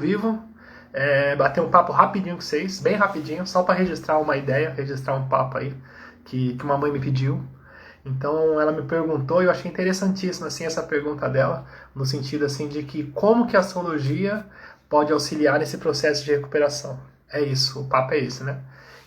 Vivo, bater um papo rapidinho com vocês, bem rapidinho, só para registrar uma ideia, registrar um papo aí que uma mãe me pediu. Então ela me perguntou e eu achei interessantíssima assim essa pergunta dela, no sentido assim de que como que a astrologia pode auxiliar nesse processo de recuperação. É isso, o papo é esse, né?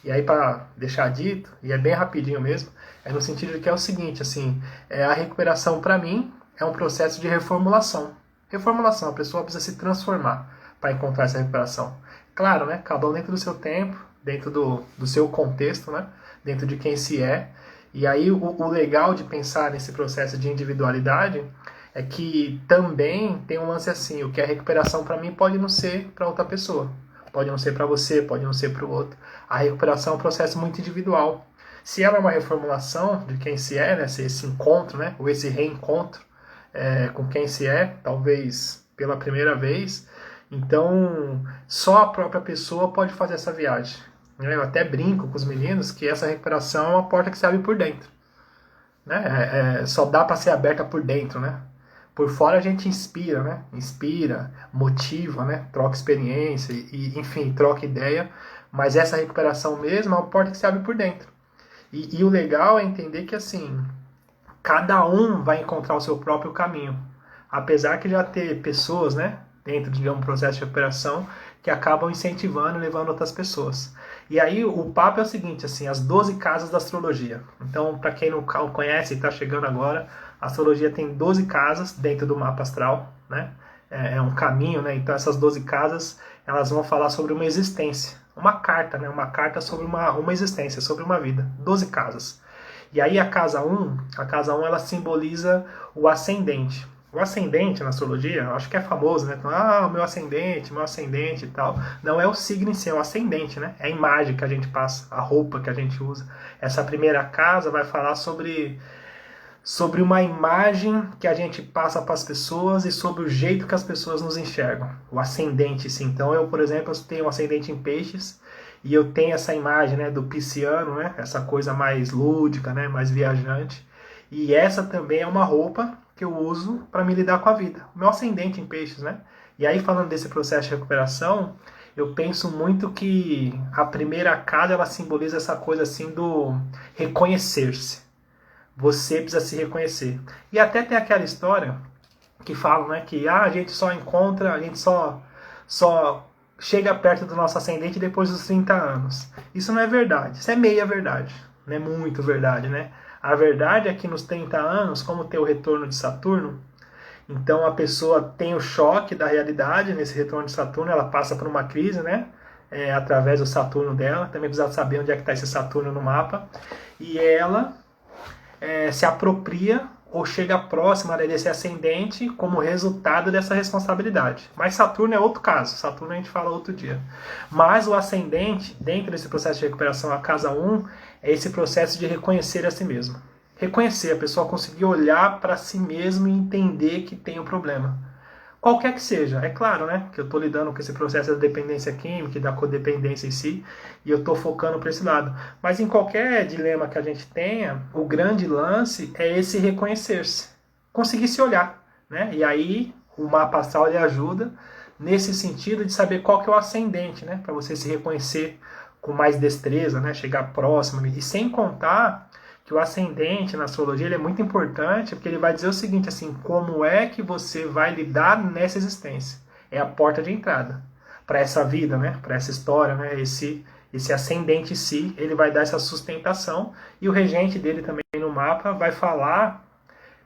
E aí para deixar dito, e é bem rapidinho mesmo, é no sentido de que é o seguinte, assim, a recuperação para mim é um processo de reformulação. Reformulação, a pessoa precisa se transformar para encontrar essa recuperação. Claro, né? Cada um dentro do seu tempo, dentro do seu contexto, né? Dentro de quem se é. E aí o legal de pensar nesse processo de individualidade é que também tem um lance assim, o que é recuperação para mim pode não ser para outra pessoa. Pode não ser para você, pode não ser para o outro. A recuperação é um processo muito individual. Se ela é uma reformulação de quem se é, né? Esse encontro, né? Ou esse reencontro com quem se é, talvez pela primeira vez, então só a própria pessoa pode fazer essa viagem. Eu até brinco com os meninos que essa recuperação é uma porta que se abre por dentro. Né? Só dá para ser aberta por dentro, né? Por fora a gente inspira, né? Inspira, motiva, né? Troca experiência e enfim, troca ideia. Mas essa recuperação mesmo é uma porta que se abre por dentro. E o legal é entender que assim, cada um vai encontrar o seu próprio caminho. Apesar que já ter pessoas, né? Dentro de um processo de recuperação que acabam incentivando e levando outras pessoas. E aí o papo é o seguinte, assim, as 12 casas da astrologia. Então, para quem não conhece e está chegando agora, a astrologia tem 12 casas dentro do mapa astral, né? É um caminho, né? Então essas 12 casas, elas vão falar sobre uma existência, uma carta, né? Uma carta sobre uma existência, sobre uma vida. 12 casas. E aí a casa 1 ela simboliza o ascendente. O ascendente na astrologia, acho que é famoso, né? Então, meu ascendente e tal. Não é o signo em si, é o ascendente, né? É a imagem que a gente passa, a roupa que a gente usa. Essa primeira casa vai falar sobre uma imagem que a gente passa para as pessoas e sobre o jeito que as pessoas nos enxergam. O ascendente, sim. Então, eu, por exemplo, tenho um ascendente em peixes e eu tenho essa imagem, né, do pisciano, né? Essa coisa mais lúdica, né? Mais viajante. E essa também é uma roupa que eu uso para me lidar com a vida. O meu ascendente em peixes, né? E aí, falando desse processo de recuperação, eu penso muito que a primeira casa, ela simboliza essa coisa assim do reconhecer-se. Você precisa se reconhecer. E até tem aquela história que falam, né, que a gente só encontra, a gente só chega perto do nosso ascendente depois dos 30 anos. Isso não é verdade. Isso é meia verdade. Não é muito verdade, né? A verdade é que nos 30 anos, como tem o retorno de Saturno, então a pessoa tem o choque da realidade nesse retorno de Saturno, ela passa por uma crise, né? Através do Saturno dela. Também precisa saber onde é que está esse Saturno no mapa. E ela se apropria ou chega próxima desse ascendente como resultado dessa responsabilidade. Mas Saturno é outro caso, Saturno a gente fala outro dia. Mas o ascendente, dentro desse processo de recuperação, a casa 1, é esse processo de reconhecer a si mesmo. Reconhecer, a pessoa conseguir olhar para si mesmo e entender que tem um problema. Qualquer que seja, é claro, né? Que eu estou lidando com esse processo da dependência química e da codependência em si, e eu estou focando para esse lado. Mas em qualquer dilema que a gente tenha, o grande lance é esse reconhecer-se, conseguir se olhar, né? E aí o mapa astral ele ajuda nesse sentido de saber qual que é o ascendente, né? Para você se reconhecer com mais destreza, né? Chegar próximo, e sem contar que o ascendente na astrologia ele é muito importante porque ele vai dizer o seguinte, assim, como é que você vai lidar nessa existência. É a porta de entrada para essa vida, né? Para essa história, né? Esse ascendente em si, ele vai dar essa sustentação e o regente dele também no mapa vai falar,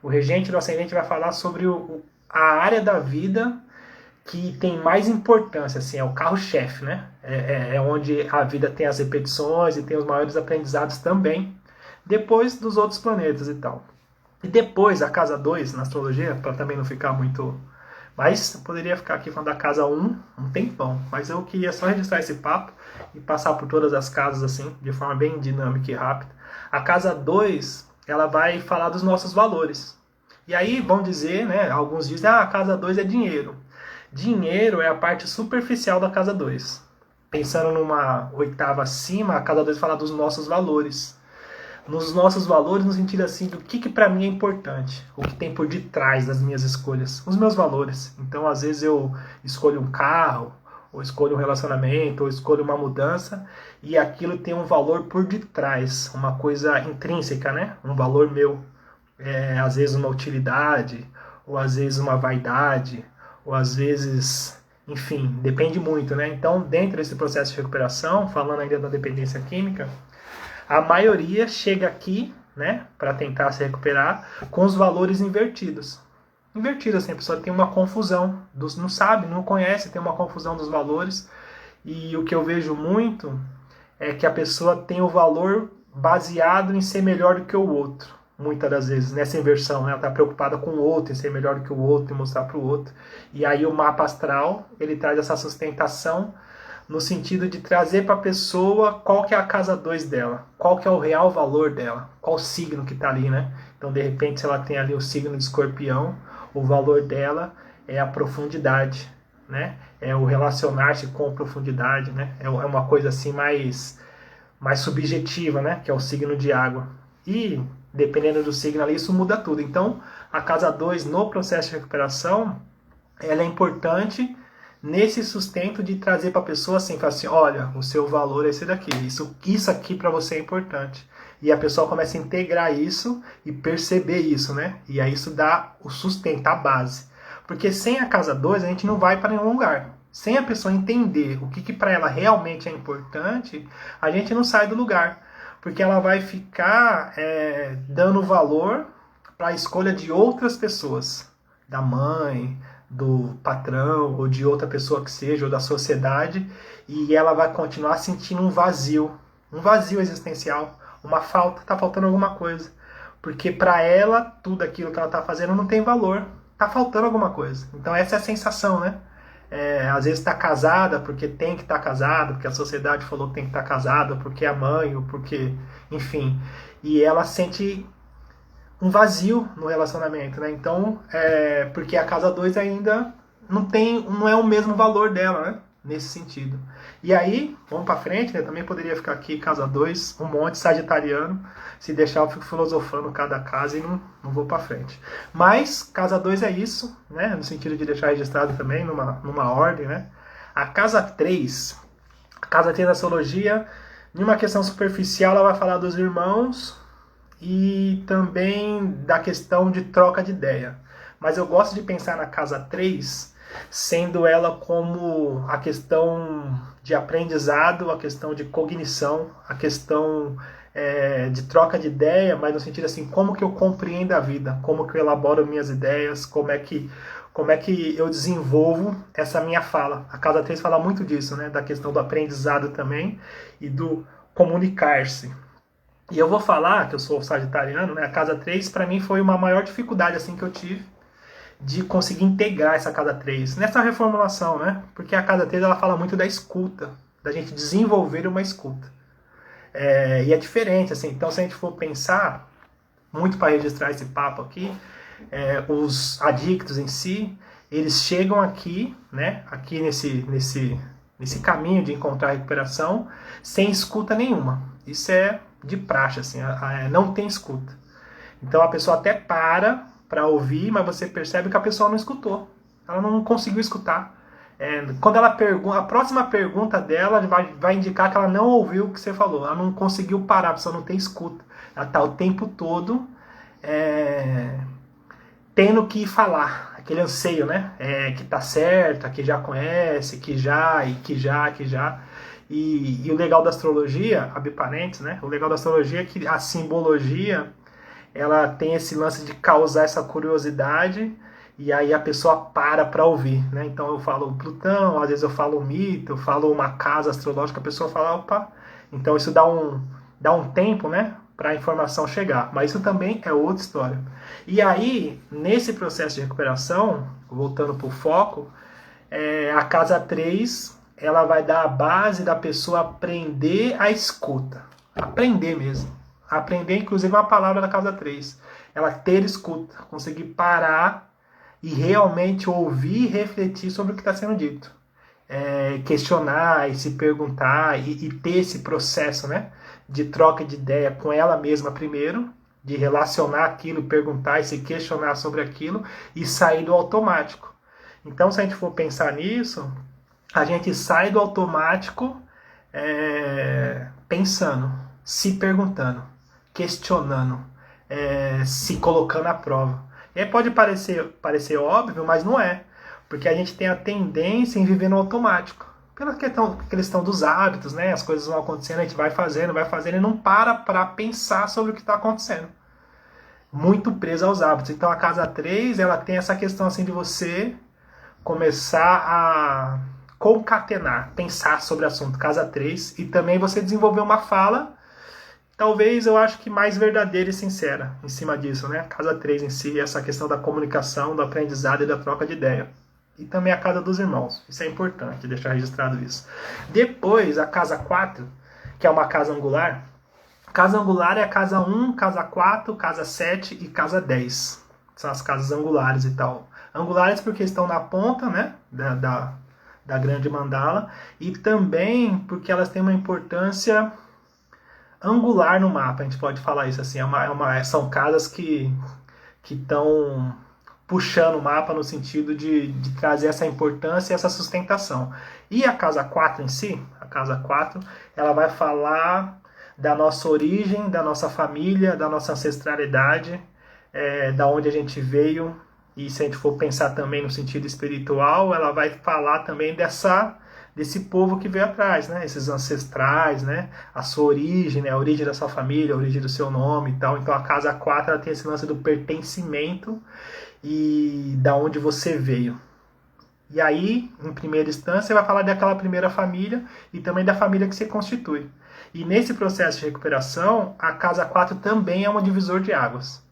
o regente do ascendente vai falar sobre a área da vida que tem mais importância, assim, é o carro-chefe, né? É onde a vida tem as repetições e tem os maiores aprendizados também, depois dos outros planetas e tal. E depois, a casa 2, na astrologia, para também não ficar muito... Mas eu poderia ficar aqui falando da casa 1 um tempão, mas eu queria só registrar esse papo e passar por todas as casas assim, de forma bem dinâmica e rápida. A casa 2, ela vai falar dos nossos valores. E aí vão dizer, né, alguns dizem, a casa 2 é dinheiro. Dinheiro é a parte superficial da casa 2. Pensando numa oitava acima, a casa 2 fala dos nossos valores. Nos nossos valores, no sentido assim, do que para mim é importante, o que tem por detrás das minhas escolhas, os meus valores. Então, às vezes eu escolho um carro, ou escolho um relacionamento, ou escolho uma mudança, e aquilo tem um valor por detrás, uma coisa intrínseca, né? Um valor meu. Às vezes uma utilidade, ou às vezes uma vaidade, ou às vezes, enfim, depende muito, né? Então, dentro desse processo de recuperação, falando ainda da dependência química, a maioria chega aqui, né, para tentar se recuperar, com os valores invertidos. Invertido, assim, a pessoa tem uma confusão, não sabe, não conhece, tem uma confusão dos valores, e o que eu vejo muito é que a pessoa tem o valor baseado em ser melhor do que o outro, muitas das vezes, nessa inversão, né? Ela está preocupada com o outro, em ser melhor do que o outro, e mostrar para o outro, e aí o mapa astral, ele traz essa sustentação no sentido de trazer para a pessoa qual que é a casa 2 dela, qual que é o real valor dela, qual signo que está ali, né? Então, de repente, se ela tem ali o signo de escorpião, o valor dela é a profundidade, né? É o relacionar-se com profundidade, né? É uma coisa assim mais subjetiva, né? Que é o signo de água. E, dependendo do signo ali, isso muda tudo. Então, a casa 2 no processo de recuperação, ela é importante nesse sustento de trazer para a pessoa assim, falar assim, olha, o seu valor é esse daqui, isso aqui para você é importante. E a pessoa começa a integrar isso e perceber isso, né? E aí isso dá o sustento, a base. Porque sem a casa 2 a gente não vai para nenhum lugar. Sem a pessoa entender o que para ela realmente é importante, a gente não sai do lugar. Porque ela vai ficar dando valor para a escolha de outras pessoas. Da mãe, do patrão, ou de outra pessoa que seja, ou da sociedade. E ela vai continuar sentindo um vazio existencial. Uma falta, tá faltando alguma coisa. Porque para ela, tudo aquilo que ela tá fazendo não tem valor. Tá faltando alguma coisa. Então essa é a sensação, né? Às vezes está casada porque tem que estar casada, porque a sociedade falou que tem que estar casada, porque é a mãe, ou porque, enfim. E ela sente um vazio no relacionamento, né? Então, porque a casa 2 ainda não é o mesmo valor dela, né? Nesse sentido. E aí, vamos para frente, né? Também poderia ficar aqui, casa 2, um monte sagitariano. Se deixar, eu fico filosofando cada casa e não vou para frente. Mas, casa 2 é isso, né? No sentido de deixar registrado também, numa ordem, né? A casa 3 da astrologia, em uma questão superficial, ela vai falar dos irmãos e também da questão de troca de ideia. Mas eu gosto de pensar na casa 3 sendo ela como a questão de aprendizado, a questão de cognição, a questão de troca de ideia, mas no sentido assim, como que eu compreendo a vida, como que eu elaboro minhas ideias, como é que eu desenvolvo essa minha fala. A casa 3 fala muito disso, né? Da questão do aprendizado também e do comunicar-se. E eu vou falar, que eu sou sagitariano, né? A casa 3 para mim foi uma maior dificuldade assim que eu tive de conseguir integrar essa casa 3 nessa reformulação, né? Porque a casa 3 ela fala muito da escuta, da gente desenvolver uma escuta. E é diferente, assim. Então, se a gente for pensar, muito para registrar esse papo aqui, os adictos em si, eles chegam aqui, né? Aqui nesse caminho de encontrar recuperação, sem escuta nenhuma. Isso é de praxe, assim, não tem escuta. Então a pessoa até para ouvir, mas você percebe que a pessoa não escutou. Ela não conseguiu escutar. Quando ela pergunta, a próxima pergunta dela vai indicar que ela não ouviu o que você falou. Ela não conseguiu parar, a pessoa não tem escuta. Ela está o tempo todo tendo que falar. Aquele anseio, né? Que tá certa, que já conhece, que já. E o legal da astrologia, abre parênteses, né? O legal da astrologia é que a simbologia ela tem esse lance de causar essa curiosidade e aí a pessoa para ouvir, né? Então eu falo Plutão, às vezes eu falo um mito, eu falo uma casa astrológica, a pessoa fala, opa, então isso dá um tempo, né, para a informação chegar, mas isso também é outra história. E aí, nesse processo de recuperação, voltando para o foco, a casa 3, ela vai dar a base da pessoa aprender a escuta, aprender mesmo. Aprender, inclusive, uma palavra da casa 3. Ela ter escuta, conseguir parar e realmente ouvir e refletir sobre o que está sendo dito. Questionar e se perguntar e ter esse processo, né, de troca de ideia com ela mesma primeiro, de relacionar aquilo, perguntar e se questionar sobre aquilo e sair do automático. Então, se a gente for pensar nisso, a gente sai do automático pensando, se perguntando, questionando, se colocando à prova. E aí pode parecer óbvio, mas não é. Porque a gente tem a tendência em viver no automático. Pela questão dos hábitos, né? As coisas vão acontecendo, a gente vai fazendo e não para pensar sobre o que está acontecendo. Muito preso aos hábitos. Então a casa 3, ela tem essa questão assim de você começar a concatenar, pensar sobre o assunto, casa 3, e também você desenvolver uma fala, talvez eu acho que mais verdadeira e sincera em cima disso, né? Casa 3 em si, essa questão da comunicação, do aprendizado e da troca de ideia. E também a casa dos irmãos. Isso é importante, deixar registrado isso. Depois, a casa 4, que é uma casa angular. Casa angular é a casa 1, casa 4, casa 7 e casa 10. São as casas angulares e tal. Angulares porque estão na ponta, né, da grande mandala. E também porque elas têm uma importância angular no mapa. A gente pode falar isso assim. São casas que estão puxando o mapa no sentido de trazer essa importância e essa sustentação. E a casa 4 em si, a casa 4, ela vai falar da nossa origem, da nossa família, da nossa ancestralidade, da onde a gente veio. E se a gente for pensar também no sentido espiritual, ela vai falar também desse povo que veio atrás, né? Esses ancestrais, né? A sua origem, né? A origem da sua família, a origem do seu nome e tal. Então a casa 4 ela tem esse lance do pertencimento e da onde você veio. E aí, em primeira instância, vai falar daquela primeira família e também da família que se constitui. E nesse processo de recuperação, a casa 4 também é um divisor de águas.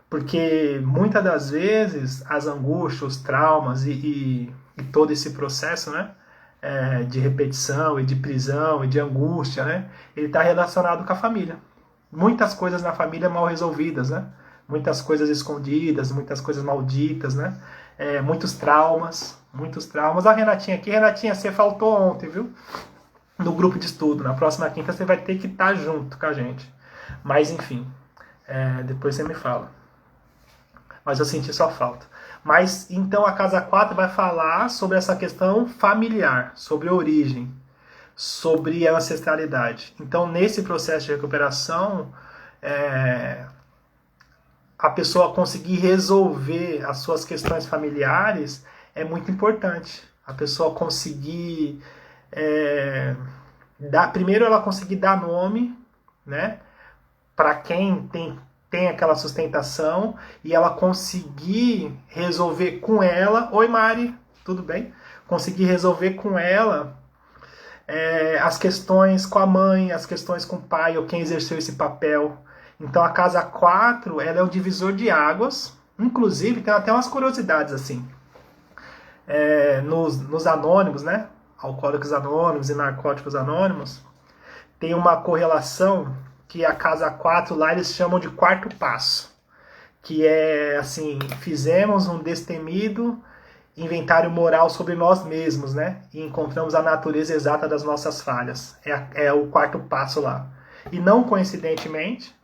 Porque muitas das vezes as angústias, os traumas e todo esse processo, né, de repetição e de prisão e de angústia, né, ele está relacionado com a família. Muitas coisas na família mal resolvidas, né? Muitas coisas escondidas, muitas coisas malditas, né? Muitos traumas, muitos traumas. A Renatinha aqui, Renatinha, você faltou ontem, viu? No grupo de estudo. Na próxima quinta você vai ter que estar junto com a gente. Mas enfim, depois você me fala. Mas eu senti sua falta. Mas então a casa 4 vai falar sobre essa questão familiar, sobre a origem, sobre a ancestralidade. Então nesse processo de recuperação, a pessoa conseguir resolver as suas questões familiares é muito importante. A pessoa conseguir primeiro ela conseguir dar nome, né, para quem tem aquela sustentação, e ela conseguir resolver com ela, oi Mari, tudo bem? Conseguir resolver com ela as questões com a mãe, as questões com o pai, ou quem exerceu esse papel. Então a casa 4 ela é o divisor de águas. Inclusive tem até umas curiosidades assim. Nos anônimos, né? Alcoólicos Anônimos e Narcóticos Anônimos, tem uma correlação que a casa 4 lá eles chamam de quarto passo. Que é assim, fizemos um destemido inventário moral sobre nós mesmos, né? E encontramos a natureza exata das nossas falhas. É o quarto passo lá. E não coincidentemente,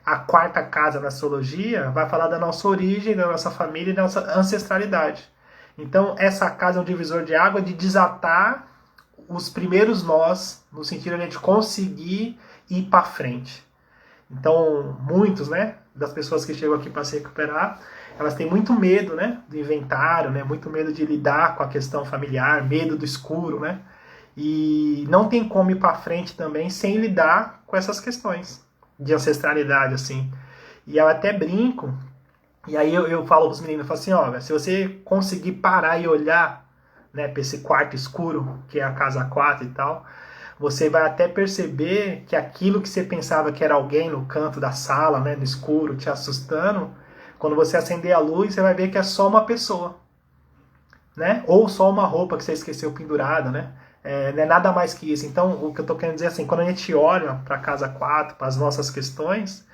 a quarta casa na astrologia vai falar da nossa origem, da nossa família e da nossa ancestralidade. Então, essa casa é um divisor de água de desatar os primeiros nós, no sentido de a gente conseguir ir para frente. Então, muitos, né, das pessoas que chegam aqui para se recuperar, elas têm muito medo, né, do inventário, né, muito medo de lidar com a questão familiar, medo do escuro, né, e não tem como ir para frente também sem lidar com essas questões de ancestralidade, assim. E eu até brinco, e aí eu falo para os meninos, eu falo assim, ó, se você conseguir parar e olhar, né, para esse quarto escuro, que é a casa 4 e tal, você vai até perceber que aquilo que você pensava que era alguém no canto da sala, né, no escuro, te assustando, quando você acender a luz, você vai ver que é só uma pessoa, né? Ou só uma roupa que você esqueceu pendurada, né? Não é nada mais que isso. Então, o que eu estou querendo dizer é assim, quando a gente olha para a casa 4, para as nossas questões,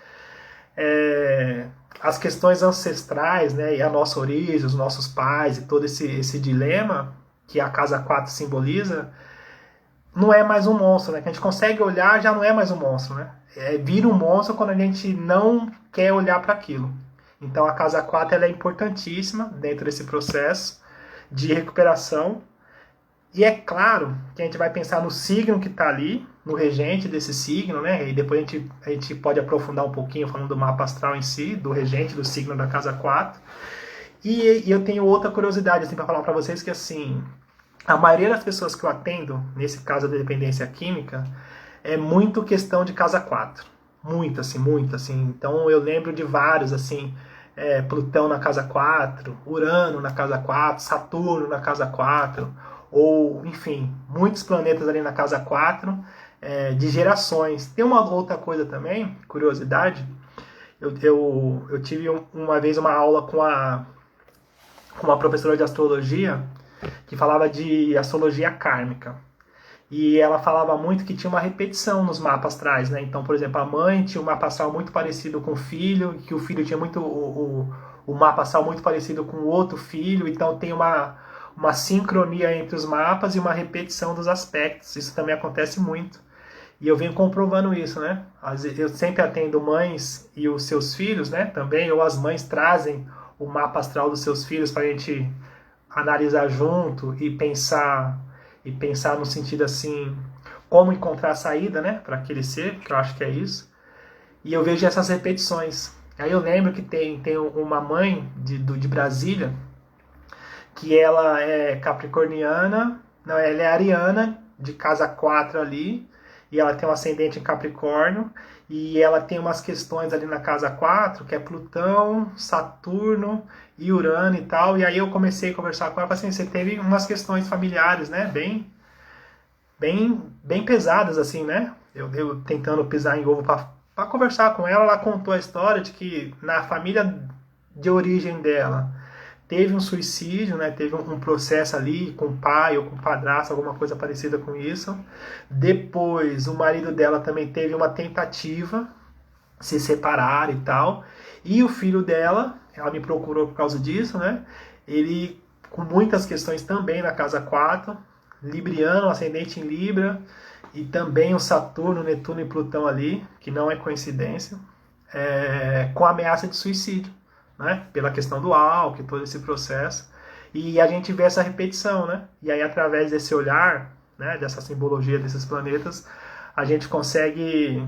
as questões ancestrais, né, e a nossa origem, os nossos pais e todo esse dilema que a casa 4 simboliza, não é mais um monstro, né? Que a gente consegue olhar, já não é mais um monstro, né? Vira um monstro quando a gente não quer olhar para aquilo. Então a casa 4 ela é importantíssima dentro desse processo de recuperação E é claro que a gente vai pensar no signo que está ali, no regente desse signo, né? E depois a gente pode aprofundar um pouquinho falando do mapa astral em si, do regente do signo da casa 4. E eu tenho outra curiosidade assim, para falar para vocês que assim, a maioria das pessoas que eu atendo, nesse caso da dependência química, é muito questão de casa 4. Muito assim. Então eu lembro de vários, assim, Plutão na casa 4, Urano na casa 4, Saturno na casa 4, ou, enfim, muitos planetas ali na casa 4, de gerações. Tem uma outra coisa também, curiosidade, eu tive uma vez uma aula com uma professora de astrologia que falava de astrologia kármica. E ela falava muito que tinha uma repetição nos mapas astrais, né? Então, por exemplo, a mãe tinha um mapa astral muito parecido com o filho, que o filho tinha muito o mapa astral muito parecido com o outro filho, então tem uma sincronia entre os mapas e uma repetição dos aspectos. Isso também acontece muito. E eu venho comprovando isso, né? Eu sempre atendo mães e os seus filhos, né? Também, ou as mães trazem o mapa astral dos seus filhos para a gente analisar junto e pensar no sentido assim, como encontrar a saída, né, para aquele ser, que eu acho que é isso. E eu vejo essas repetições. Aí eu lembro que tem uma mãe de Brasília, que ela é capricorniana, não, ela é ariana, de casa 4 ali, e ela tem um ascendente em Capricórnio, e ela tem umas questões ali na casa 4, que é Plutão, Saturno e Urano e tal, e aí eu comecei a conversar com ela, assim, você teve umas questões familiares, né, bem pesadas, assim, né, eu tentando pisar em ovo para conversar com ela, ela contou a história de que na família de origem dela, teve um suicídio, né? Teve um processo ali com o pai ou com o padrasto, alguma coisa parecida com isso. Depois, o marido dela também teve uma tentativa de se separar e tal. E o filho dela, ela me procurou por causa disso, né? Ele, com muitas questões também na casa 4, libriano, ascendente em Libra, e também o Saturno, Netuno e Plutão ali, que não é coincidência, com ameaça de suicídio, né? Pela questão do álcool, todo esse processo. E a gente vê essa repetição, né? E aí, através desse olhar, né, dessa simbologia desses planetas, a gente consegue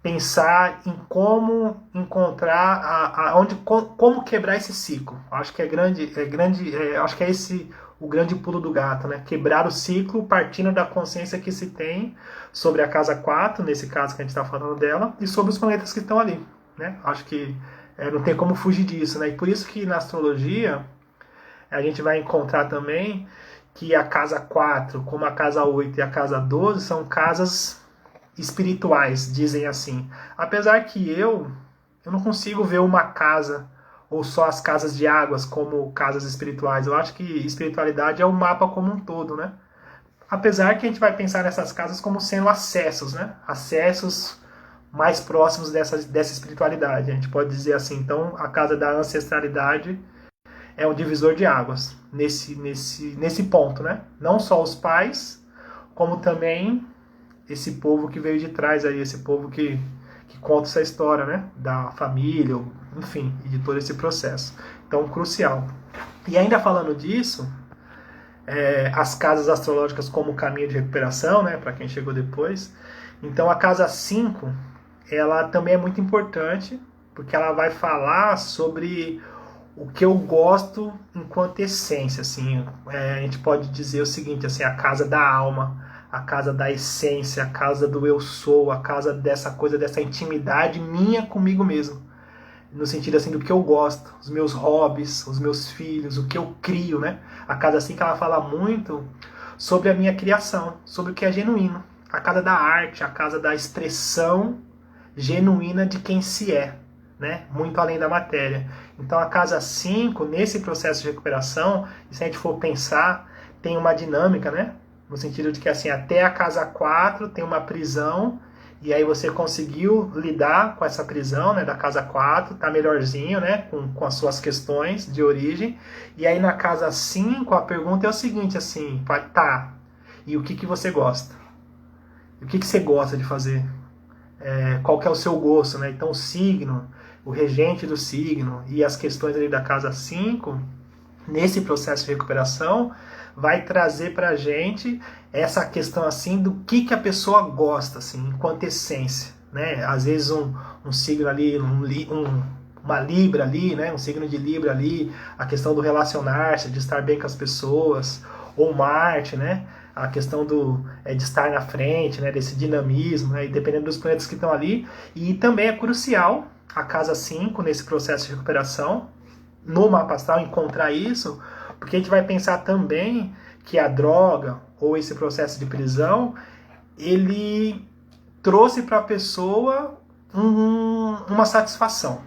pensar em como encontrar como quebrar esse ciclo. Acho que acho que é esse o grande pulo do gato, né? Quebrar o ciclo partindo da consciência que se tem sobre a casa 4, nesse caso que a gente está falando dela, e sobre os planetas que estão ali, né? Acho que não tem como fugir disso, né? E por isso que na astrologia a gente vai encontrar também que a casa 4, como a casa 8 e a casa 12, são casas espirituais, dizem assim. Apesar que eu não consigo ver uma casa ou só as casas de águas como casas espirituais. Eu acho que espiritualidade é o mapa como um todo, né? Apesar que a gente vai pensar nessas casas como sendo acessos, né? Acessos mais próximos dessa espiritualidade. A gente pode dizer assim, então, a casa da ancestralidade é um divisor de águas nesse ponto, né? Não só os pais, como também esse povo que veio de trás aí, esse povo que conta essa história, né? Da família, enfim, e de todo esse processo. Então, crucial. E ainda falando disso, as casas astrológicas como caminho de recuperação, né? Para quem chegou depois. Então, a casa 5, ela também é muito importante, porque ela vai falar sobre o que eu gosto enquanto essência, assim, a gente pode dizer o seguinte, assim, a casa da alma, a casa da essência, a casa do eu sou, a casa dessa coisa, dessa intimidade minha comigo mesmo, no sentido assim do que eu gosto, os meus hobbies, os meus filhos, o que eu crio, né? A casa assim que ela fala muito sobre a minha criação, sobre o que é genuíno, a casa da arte, a casa da expressão genuína de quem se é, né? Muito além da matéria. Então a casa 5, nesse processo de recuperação, se a gente for pensar, tem uma dinâmica, né? No sentido de que assim, até a casa 4 tem uma prisão, e aí você conseguiu lidar com essa prisão, né, da casa 4, tá melhorzinho, né, com as suas questões de origem. E aí na casa 5 a pergunta é o seguinte, assim, tá, e o que você gosta? O que você gosta de fazer? Qual que é o seu gosto, né? Então o signo, o regente do signo e as questões ali da casa 5, nesse processo de recuperação, vai trazer pra gente essa questão assim do que a pessoa gosta, assim, enquanto essência, né? Às vezes um signo ali, uma Libra ali, né? Um signo de Libra ali, a questão do relacionar-se, de estar bem com as pessoas, ou Marte, né? A questão de estar na frente, né? Desse dinamismo, né? E dependendo dos planetas que estão ali. E também é crucial a casa 5 nesse processo de recuperação, no mapa astral, encontrar isso, porque a gente vai pensar também que a droga ou esse processo de prisão, ele trouxe para a pessoa uma satisfação.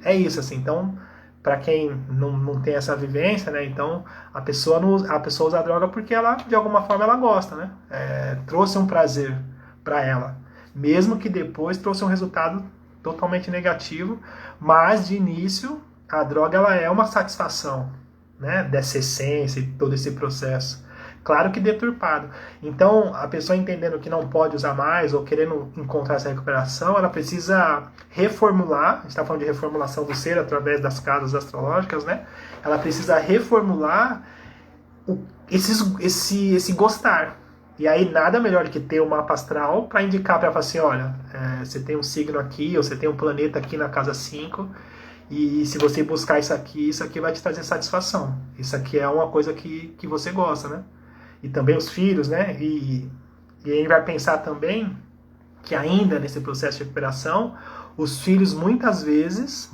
É isso, assim. Então, para quem não tem essa vivência, né? Então, a pessoa usa a droga porque ela, de alguma forma, ela gosta, né? Trouxe um prazer para ela. Mesmo que depois trouxe um resultado totalmente negativo, mas de início a droga ela é uma satisfação, né, dessa essência e todo esse processo. Claro que deturpado. Então, a pessoa entendendo que não pode usar mais ou querendo encontrar essa recuperação, ela precisa reformular, a gente está falando de reformulação do ser através das casas astrológicas, né? Ela precisa reformular esse gostar. E aí nada melhor do que ter um mapa astral para indicar para ela assim, olha, você tem um signo aqui, ou você tem um planeta aqui na casa 5, e se você buscar isso aqui vai te trazer satisfação. Isso aqui é uma coisa que você gosta, né? E também os filhos, né? E a gente vai pensar também que ainda nesse processo de recuperação, os filhos muitas vezes,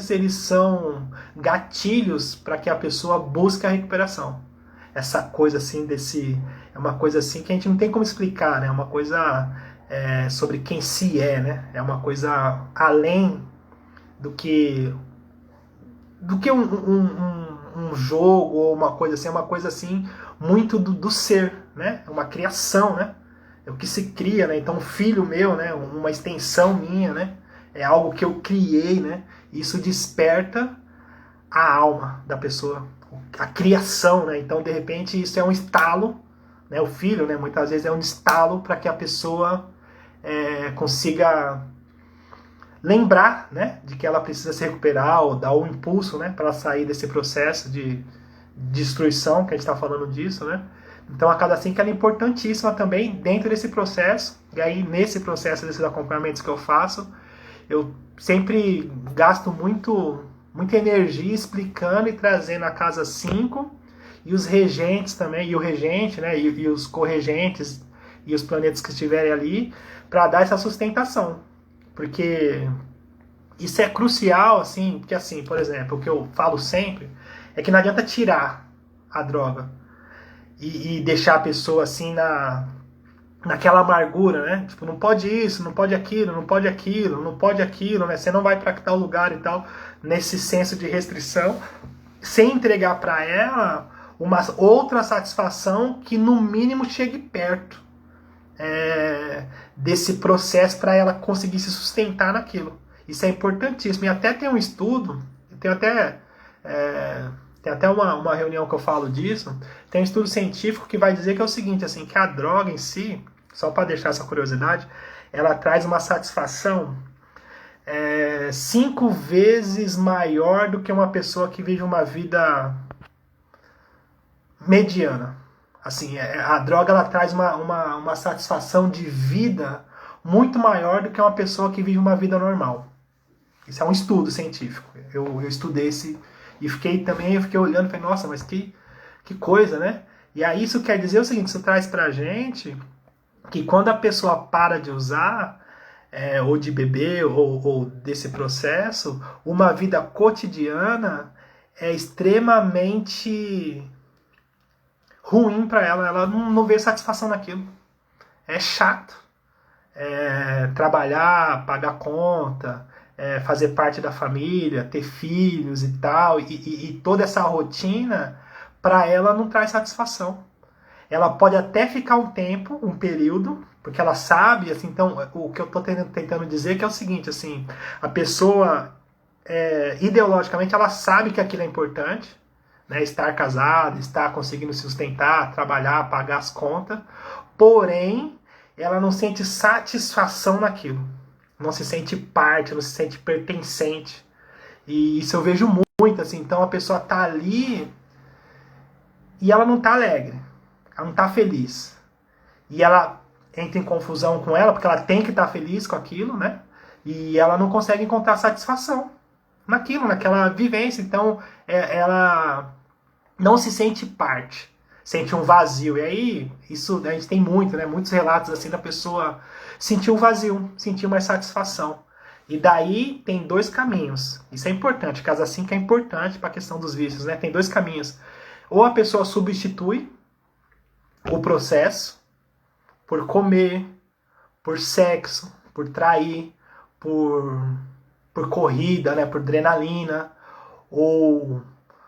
eles são gatilhos para que a pessoa busque a recuperação. Essa coisa assim é uma coisa assim que a gente não tem como explicar, né? É uma coisa sobre quem se é, né? É uma coisa além do que um jogo ou uma coisa assim, é uma coisa assim muito do ser, né? É uma criação, né? É o que se cria, né? Então, um filho meu, né? Uma extensão minha, né? É algo que eu criei, né? Isso desperta a alma da pessoa, a criação, né? Então, de repente, isso é um estalo, né? O filho, né? Muitas vezes é um estalo para que a pessoa consiga lembrar, né, de que ela precisa se recuperar ou dar um impulso, né, para ela sair desse processo de destruição, que a gente está falando disso, né. Então a cada 5 ela é importantíssima também dentro desse processo. E aí nesse processo desses acompanhamentos que eu faço, eu sempre gasto muita energia explicando e trazendo a casa 5 e os regentes também, e o regente, né, e os corregentes e os planetas que estiverem ali, para dar essa sustentação. Porque isso é crucial, assim, porque assim, por exemplo, o que eu falo sempre é que não adianta tirar a droga e deixar a pessoa assim naquela amargura, né? Tipo, não pode isso, não pode aquilo, não pode aquilo, não pode aquilo, né? Você não vai para tal lugar e tal, nesse senso de restrição, sem entregar para ela uma outra satisfação que no mínimo chegue perto desse processo para ela conseguir se sustentar naquilo. Isso é importantíssimo. E até tem um estudo, tem até uma reunião que eu falo disso, tem um estudo científico que vai dizer que é o seguinte, assim, que a droga em si, só para deixar essa curiosidade, ela traz uma satisfação 5 vezes maior do que uma pessoa que vive uma vida mediana. Assim, a droga ela traz uma satisfação de vida muito maior do que uma pessoa que vive uma vida normal. Isso é um estudo científico. Eu estudei esse e fiquei olhando e falei, nossa, mas que coisa, né? E aí isso quer dizer o seguinte, isso traz pra gente que quando a pessoa para de usar, ou de beber, ou desse processo, uma vida cotidiana é extremamente ruim para ela não vê satisfação naquilo. É chato. Trabalhar, pagar conta, fazer parte da família, ter filhos e tal, e toda essa rotina, para ela não traz satisfação. Ela pode até ficar um tempo, um período, porque ela sabe, assim, então, o que eu estou tentando dizer que é o seguinte, assim, a pessoa, ideologicamente, ela sabe que aquilo é importante, né, estar casada, estar conseguindo se sustentar, trabalhar, pagar as contas, porém, ela não sente satisfação naquilo. Não se sente parte, não se sente pertencente. E isso eu vejo muito, assim. Então a pessoa tá ali e ela não tá alegre, ela não tá feliz. E ela entra em confusão com ela, porque ela tem que estar feliz com aquilo, né? E ela não consegue encontrar satisfação naquilo, naquela vivência. Então, ela não se sente parte, sente um vazio. E aí, isso a gente tem muito, né? Muitos relatos assim da pessoa sentir um vazio, sentir uma satisfação. E daí tem dois caminhos. Isso é importante, casa 5 é importante para a questão dos vícios, né? Tem dois caminhos. Ou a pessoa substitui o processo por comer, por sexo, por trair, por corrida, né? Por adrenalina, ou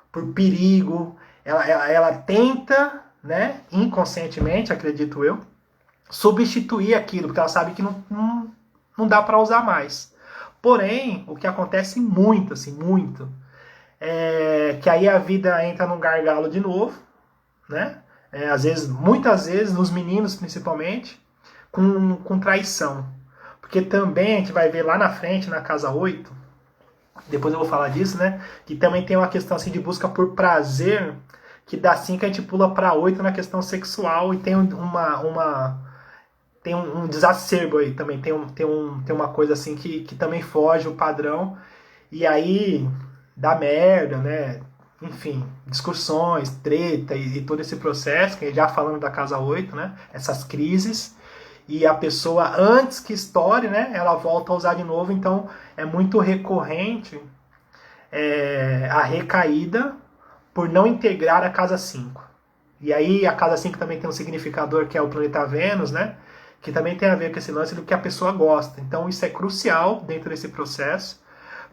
por perigo. Ela tenta, né? Inconscientemente, acredito eu, substituir aquilo, porque ela sabe que não dá para usar mais. Porém, o que acontece muito, assim, muito, é que aí a vida entra num gargalo de novo, né? Às vezes, muitas vezes, nos meninos principalmente, com traição. Porque também a gente vai ver lá na frente, na casa 8, depois eu vou falar disso, né? Que também tem uma questão assim de busca por prazer, que da 5 a gente pula para 8 na questão sexual e tem tem um desacerbo aí também, tem uma coisa assim que também foge o padrão, e aí dá merda, né? Enfim, discussões, treta e todo esse processo, que já falando da casa 8, né? Essas crises, e a pessoa, antes que estoure, né? Ela volta a usar de novo, então é muito recorrente a recaída por não integrar a casa 5. E aí a casa 5 também tem um significador que é o planeta Vênus, né? Que também tem a ver com esse lance do que a pessoa gosta. Então isso é crucial dentro desse processo,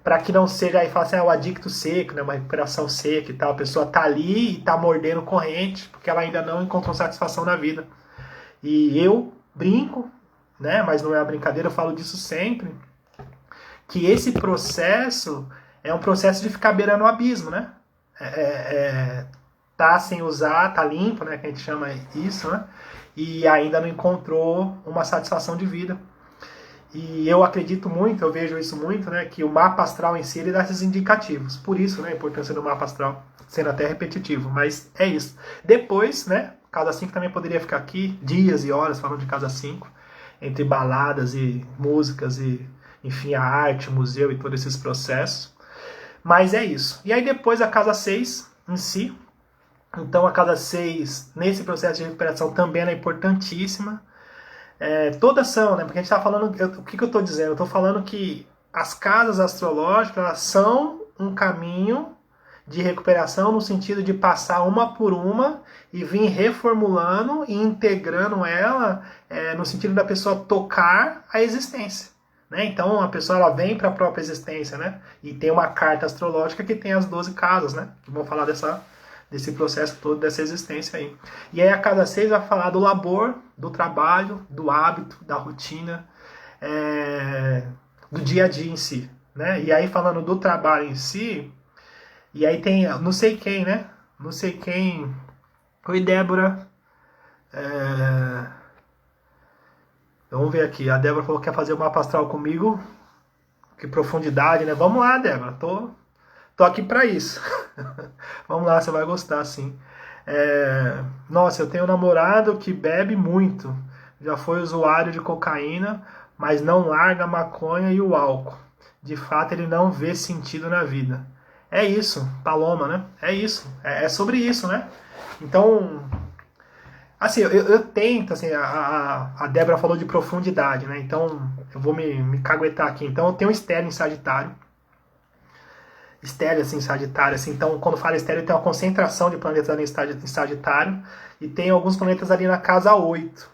para que não seja aí falar assim, o adicto seco, né? Uma recuperação seca e tal. A pessoa tá ali e tá mordendo corrente, porque ela ainda não encontrou satisfação na vida. E eu brinco, né? Mas não é uma brincadeira, eu falo disso sempre, que esse processo é um processo de ficar beirando o abismo, né? Tá sem usar, tá limpo, né? Que a gente chama isso, né? E ainda não encontrou uma satisfação de vida. E eu acredito muito, eu vejo isso muito, né? Que o mapa astral em si ele dá esses indicativos. Por isso, né? A importância do mapa astral, sendo até repetitivo. Mas é isso. Depois, né? Casa 5 também poderia ficar aqui dias e horas falando de Casa 5, entre baladas e músicas e, enfim, a arte, o museu e todos esses processos. Mas é isso. E aí depois a Casa 6 em si. Então a Casa 6, nesse processo de recuperação, também é importantíssima. Todas são, né? Porque a gente está falando... o que eu estou dizendo? Eu estou falando que as casas astrológicas elas são um caminho de recuperação no sentido de passar uma por uma e vir reformulando e integrando ela no sentido da pessoa tocar a existência. Né? Então a pessoa ela vem para a própria existência, né? E tem uma carta astrológica que tem as 12 casas, né? Que vão falar desse processo todo, dessa existência aí. E aí a casa 6 vai falar do labor, do trabalho, do hábito, da rotina, do dia a dia em si. Né? E aí falando do trabalho em si, e aí tem não sei quem, né? Não sei quem. Oi, Débora. Vamos ver aqui. A Débora falou que quer fazer o mapa astral comigo. Que profundidade, né? Vamos lá, Débora. Tô aqui pra isso. Vamos lá, você vai gostar, sim. Nossa, eu tenho um namorado que bebe muito. Já foi usuário de cocaína, mas não larga a maconha e o álcool. De fato, ele não vê sentido na vida. É isso, Paloma, né? É isso. É sobre isso, né? Então, assim, eu tento, assim, a Débora falou de profundidade, né? Então, eu vou me caguetar aqui. Então, eu tenho estélio em Sagitário. Estélio, assim, Sagitário, assim. Então, quando fala estélio, tem uma concentração de planetas ali em Sagitário. E tem alguns planetas ali na casa 8,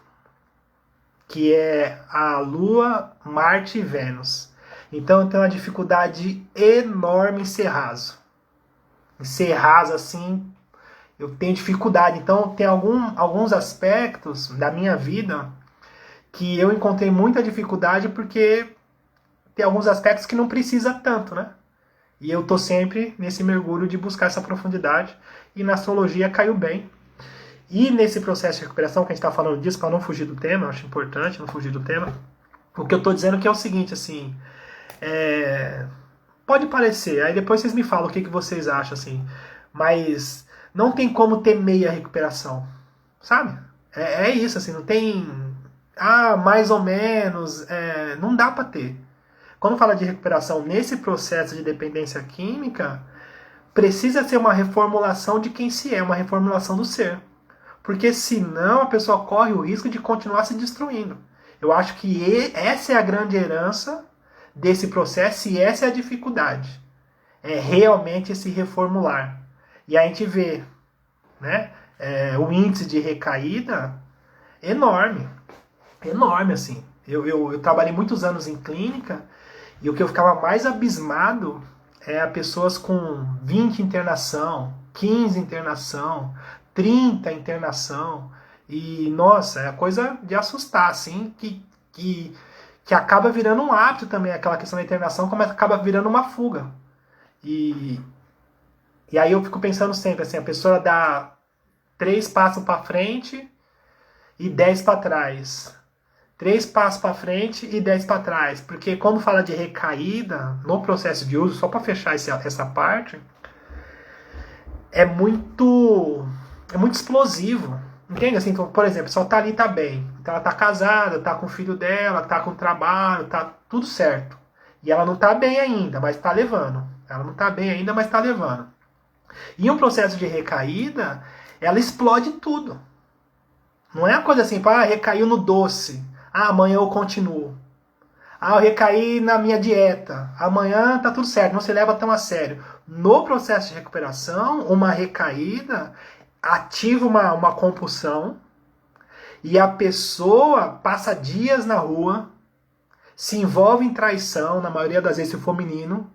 que é a Lua, Marte e Vênus. Então eu tenho uma dificuldade enorme em ser raso. Em ser raso, assim, eu tenho dificuldade. Então tem alguns aspectos da minha vida que eu encontrei muita dificuldade porque tem alguns aspectos que não precisa tanto, né? E eu tô sempre nesse mergulho de buscar essa profundidade. E na astrologia caiu bem. E nesse processo de recuperação, que a gente está falando disso, para não fugir do tema, eu acho importante não fugir do tema, o que eu estou dizendo que é o seguinte, assim, pode parecer, aí depois vocês me falam o que vocês acham, assim, mas não tem como ter meia recuperação, sabe? É isso, assim, não tem, mais ou menos, não dá para ter. Quando fala de recuperação nesse processo de dependência química, precisa ser uma reformulação de quem se é, uma reformulação do ser. Porque senão a pessoa corre o risco de continuar se destruindo. Eu acho que essa é a grande herança desse processo e essa é a dificuldade. É realmente se reformular. E a gente vê, né, o índice de recaída enorme. Enorme, assim. Eu trabalhei muitos anos em clínica e o que eu ficava mais abismado é pessoas com 20 internação, 15 internação, 30 internação. E, nossa, é coisa de assustar, assim, que acaba virando um hábito também, aquela questão da internação, como acaba virando uma fuga. E, e aí eu fico pensando sempre, assim, a pessoa dá 3 passos para frente e 10 para trás. 3 passos para frente e 10 para trás. Porque quando fala de recaída no processo de uso, só para fechar essa parte, é muito explosivo. Entende? Assim, então, por exemplo, só tá ali, tá bem. Então ela tá casada, tá com o filho dela, tá com o trabalho, tá tudo certo. E ela não tá bem ainda, mas tá levando. Ela não tá bem ainda, mas tá levando. E um processo de recaída, ela explode tudo. Não é uma coisa assim, recaiu no doce. Amanhã eu continuo. Eu recaí na minha dieta. Amanhã tá tudo certo. Não se leva tão a sério. No processo de recuperação, uma recaída ativa uma compulsão e a pessoa passa dias na rua, se envolve em traição, na maioria das vezes se for menino,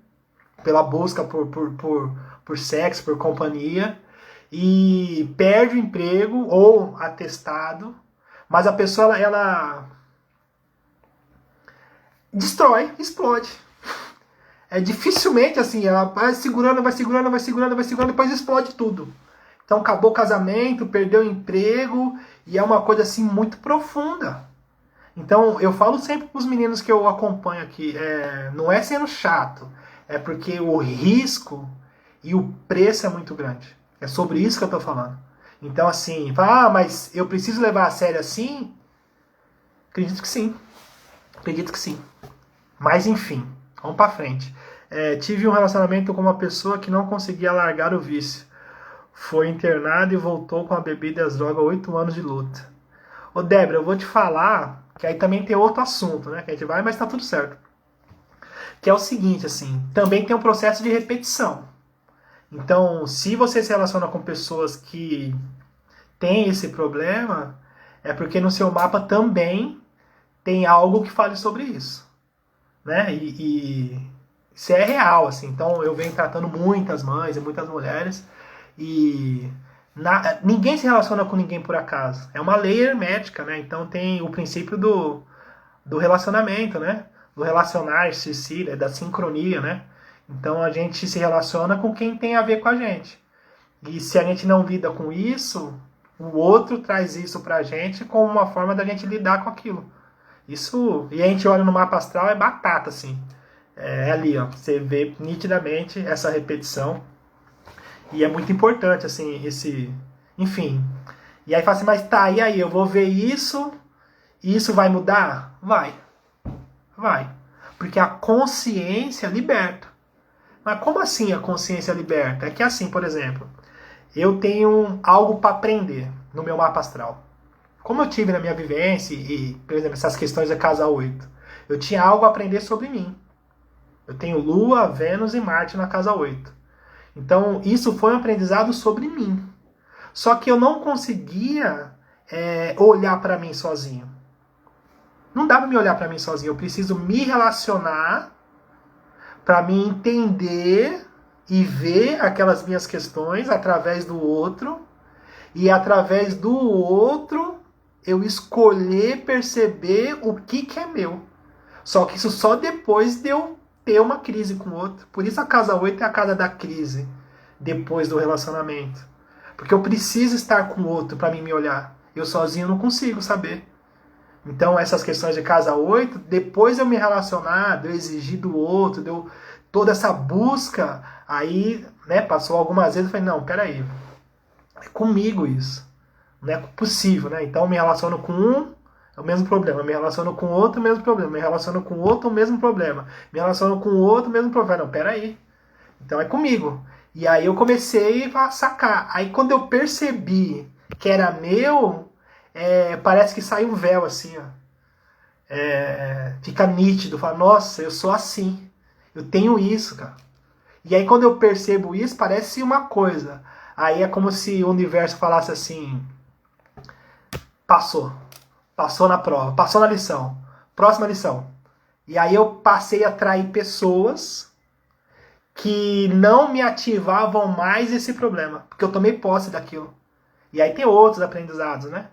pela busca por sexo, por companhia, e perde o emprego ou atestado, mas a pessoa ela destrói, explode. Dificilmente assim, ela vai segurando, depois explode tudo. Então acabou o casamento, perdeu o emprego, e é uma coisa assim muito profunda. Então eu falo sempre para os meninos que eu acompanho aqui, não é sendo chato, é porque o risco e o preço é muito grande. É sobre isso que eu estou falando. Então assim, mas eu preciso levar a sério assim? Acredito que sim. Acredito que sim. Mas enfim, vamos para frente. Tive um relacionamento com uma pessoa que não conseguia largar o vício. Foi internado e voltou com a bebida e as drogas 8 anos de luta. Ô Débora, eu vou te falar que aí também tem outro assunto, né? Que a gente vai, mas tá tudo certo. Que é o seguinte, assim, também tem um processo de repetição. Então, se você se relaciona com pessoas que têm esse problema, é porque no seu mapa também tem algo que fale sobre isso, né? E isso é real, assim. Então, eu venho tratando muitas mães e muitas mulheres e ninguém se relaciona com ninguém por acaso. É uma lei hermética, né? Então tem o princípio do relacionamento, né? Do relacionar-se, da sincronia, né? Então a gente se relaciona com quem tem a ver com a gente. E se a gente não lida com isso, o outro traz isso pra gente como uma forma da gente lidar com aquilo. Isso, e a gente olha no mapa astral, é batata, assim. É ali, ó. Você vê nitidamente essa repetição. E é muito importante, assim, enfim. E aí fala assim, mas tá, e aí? Eu vou ver isso e isso vai mudar? Vai. Vai. Porque a consciência liberta. Mas como assim a consciência liberta? É que assim, por exemplo, eu tenho algo para aprender no meu mapa astral. Como eu tive na minha vivência e, por exemplo, essas questões da casa 8, eu tinha algo a aprender sobre mim. Eu tenho Lua, Vênus e Marte na casa 8. Então, isso foi um aprendizado sobre mim. Só que eu não conseguia olhar para mim sozinho. Não dá para me olhar para mim sozinho. Eu preciso me relacionar para me entender e ver aquelas minhas questões através do outro. E através do outro, eu escolher perceber o que é meu. Só que isso só depois de eu ter uma crise com o outro. Por isso a casa 8 é a casa da crise, depois do relacionamento. Porque eu preciso estar com o outro para mim me olhar. Eu sozinho não consigo saber. Então essas questões de casa 8, depois eu me relacionar, de eu exigir do outro, de toda essa busca, aí, né, passou algumas vezes, eu falei, não, peraí. É comigo isso. Não é possível, né? Então eu me relaciono com um, é o mesmo problema. Me relaciono com outro, o mesmo problema. Me relaciono com outro, o mesmo problema. Me relaciono com outro, o mesmo problema. Não, peraí. Então é comigo. E aí eu comecei a sacar. Aí quando eu percebi que era meu, parece que sai um véu assim, ó. Fica nítido. Fala, nossa, eu sou assim. Eu tenho isso, cara. E aí quando eu percebo isso, parece uma coisa. Aí é como se o universo falasse assim, passou. Passou na prova, passou na lição. Próxima lição. E aí eu passei a atrair pessoas que não me ativavam mais esse problema. Porque eu tomei posse daquilo. E aí tem outros aprendizados, né?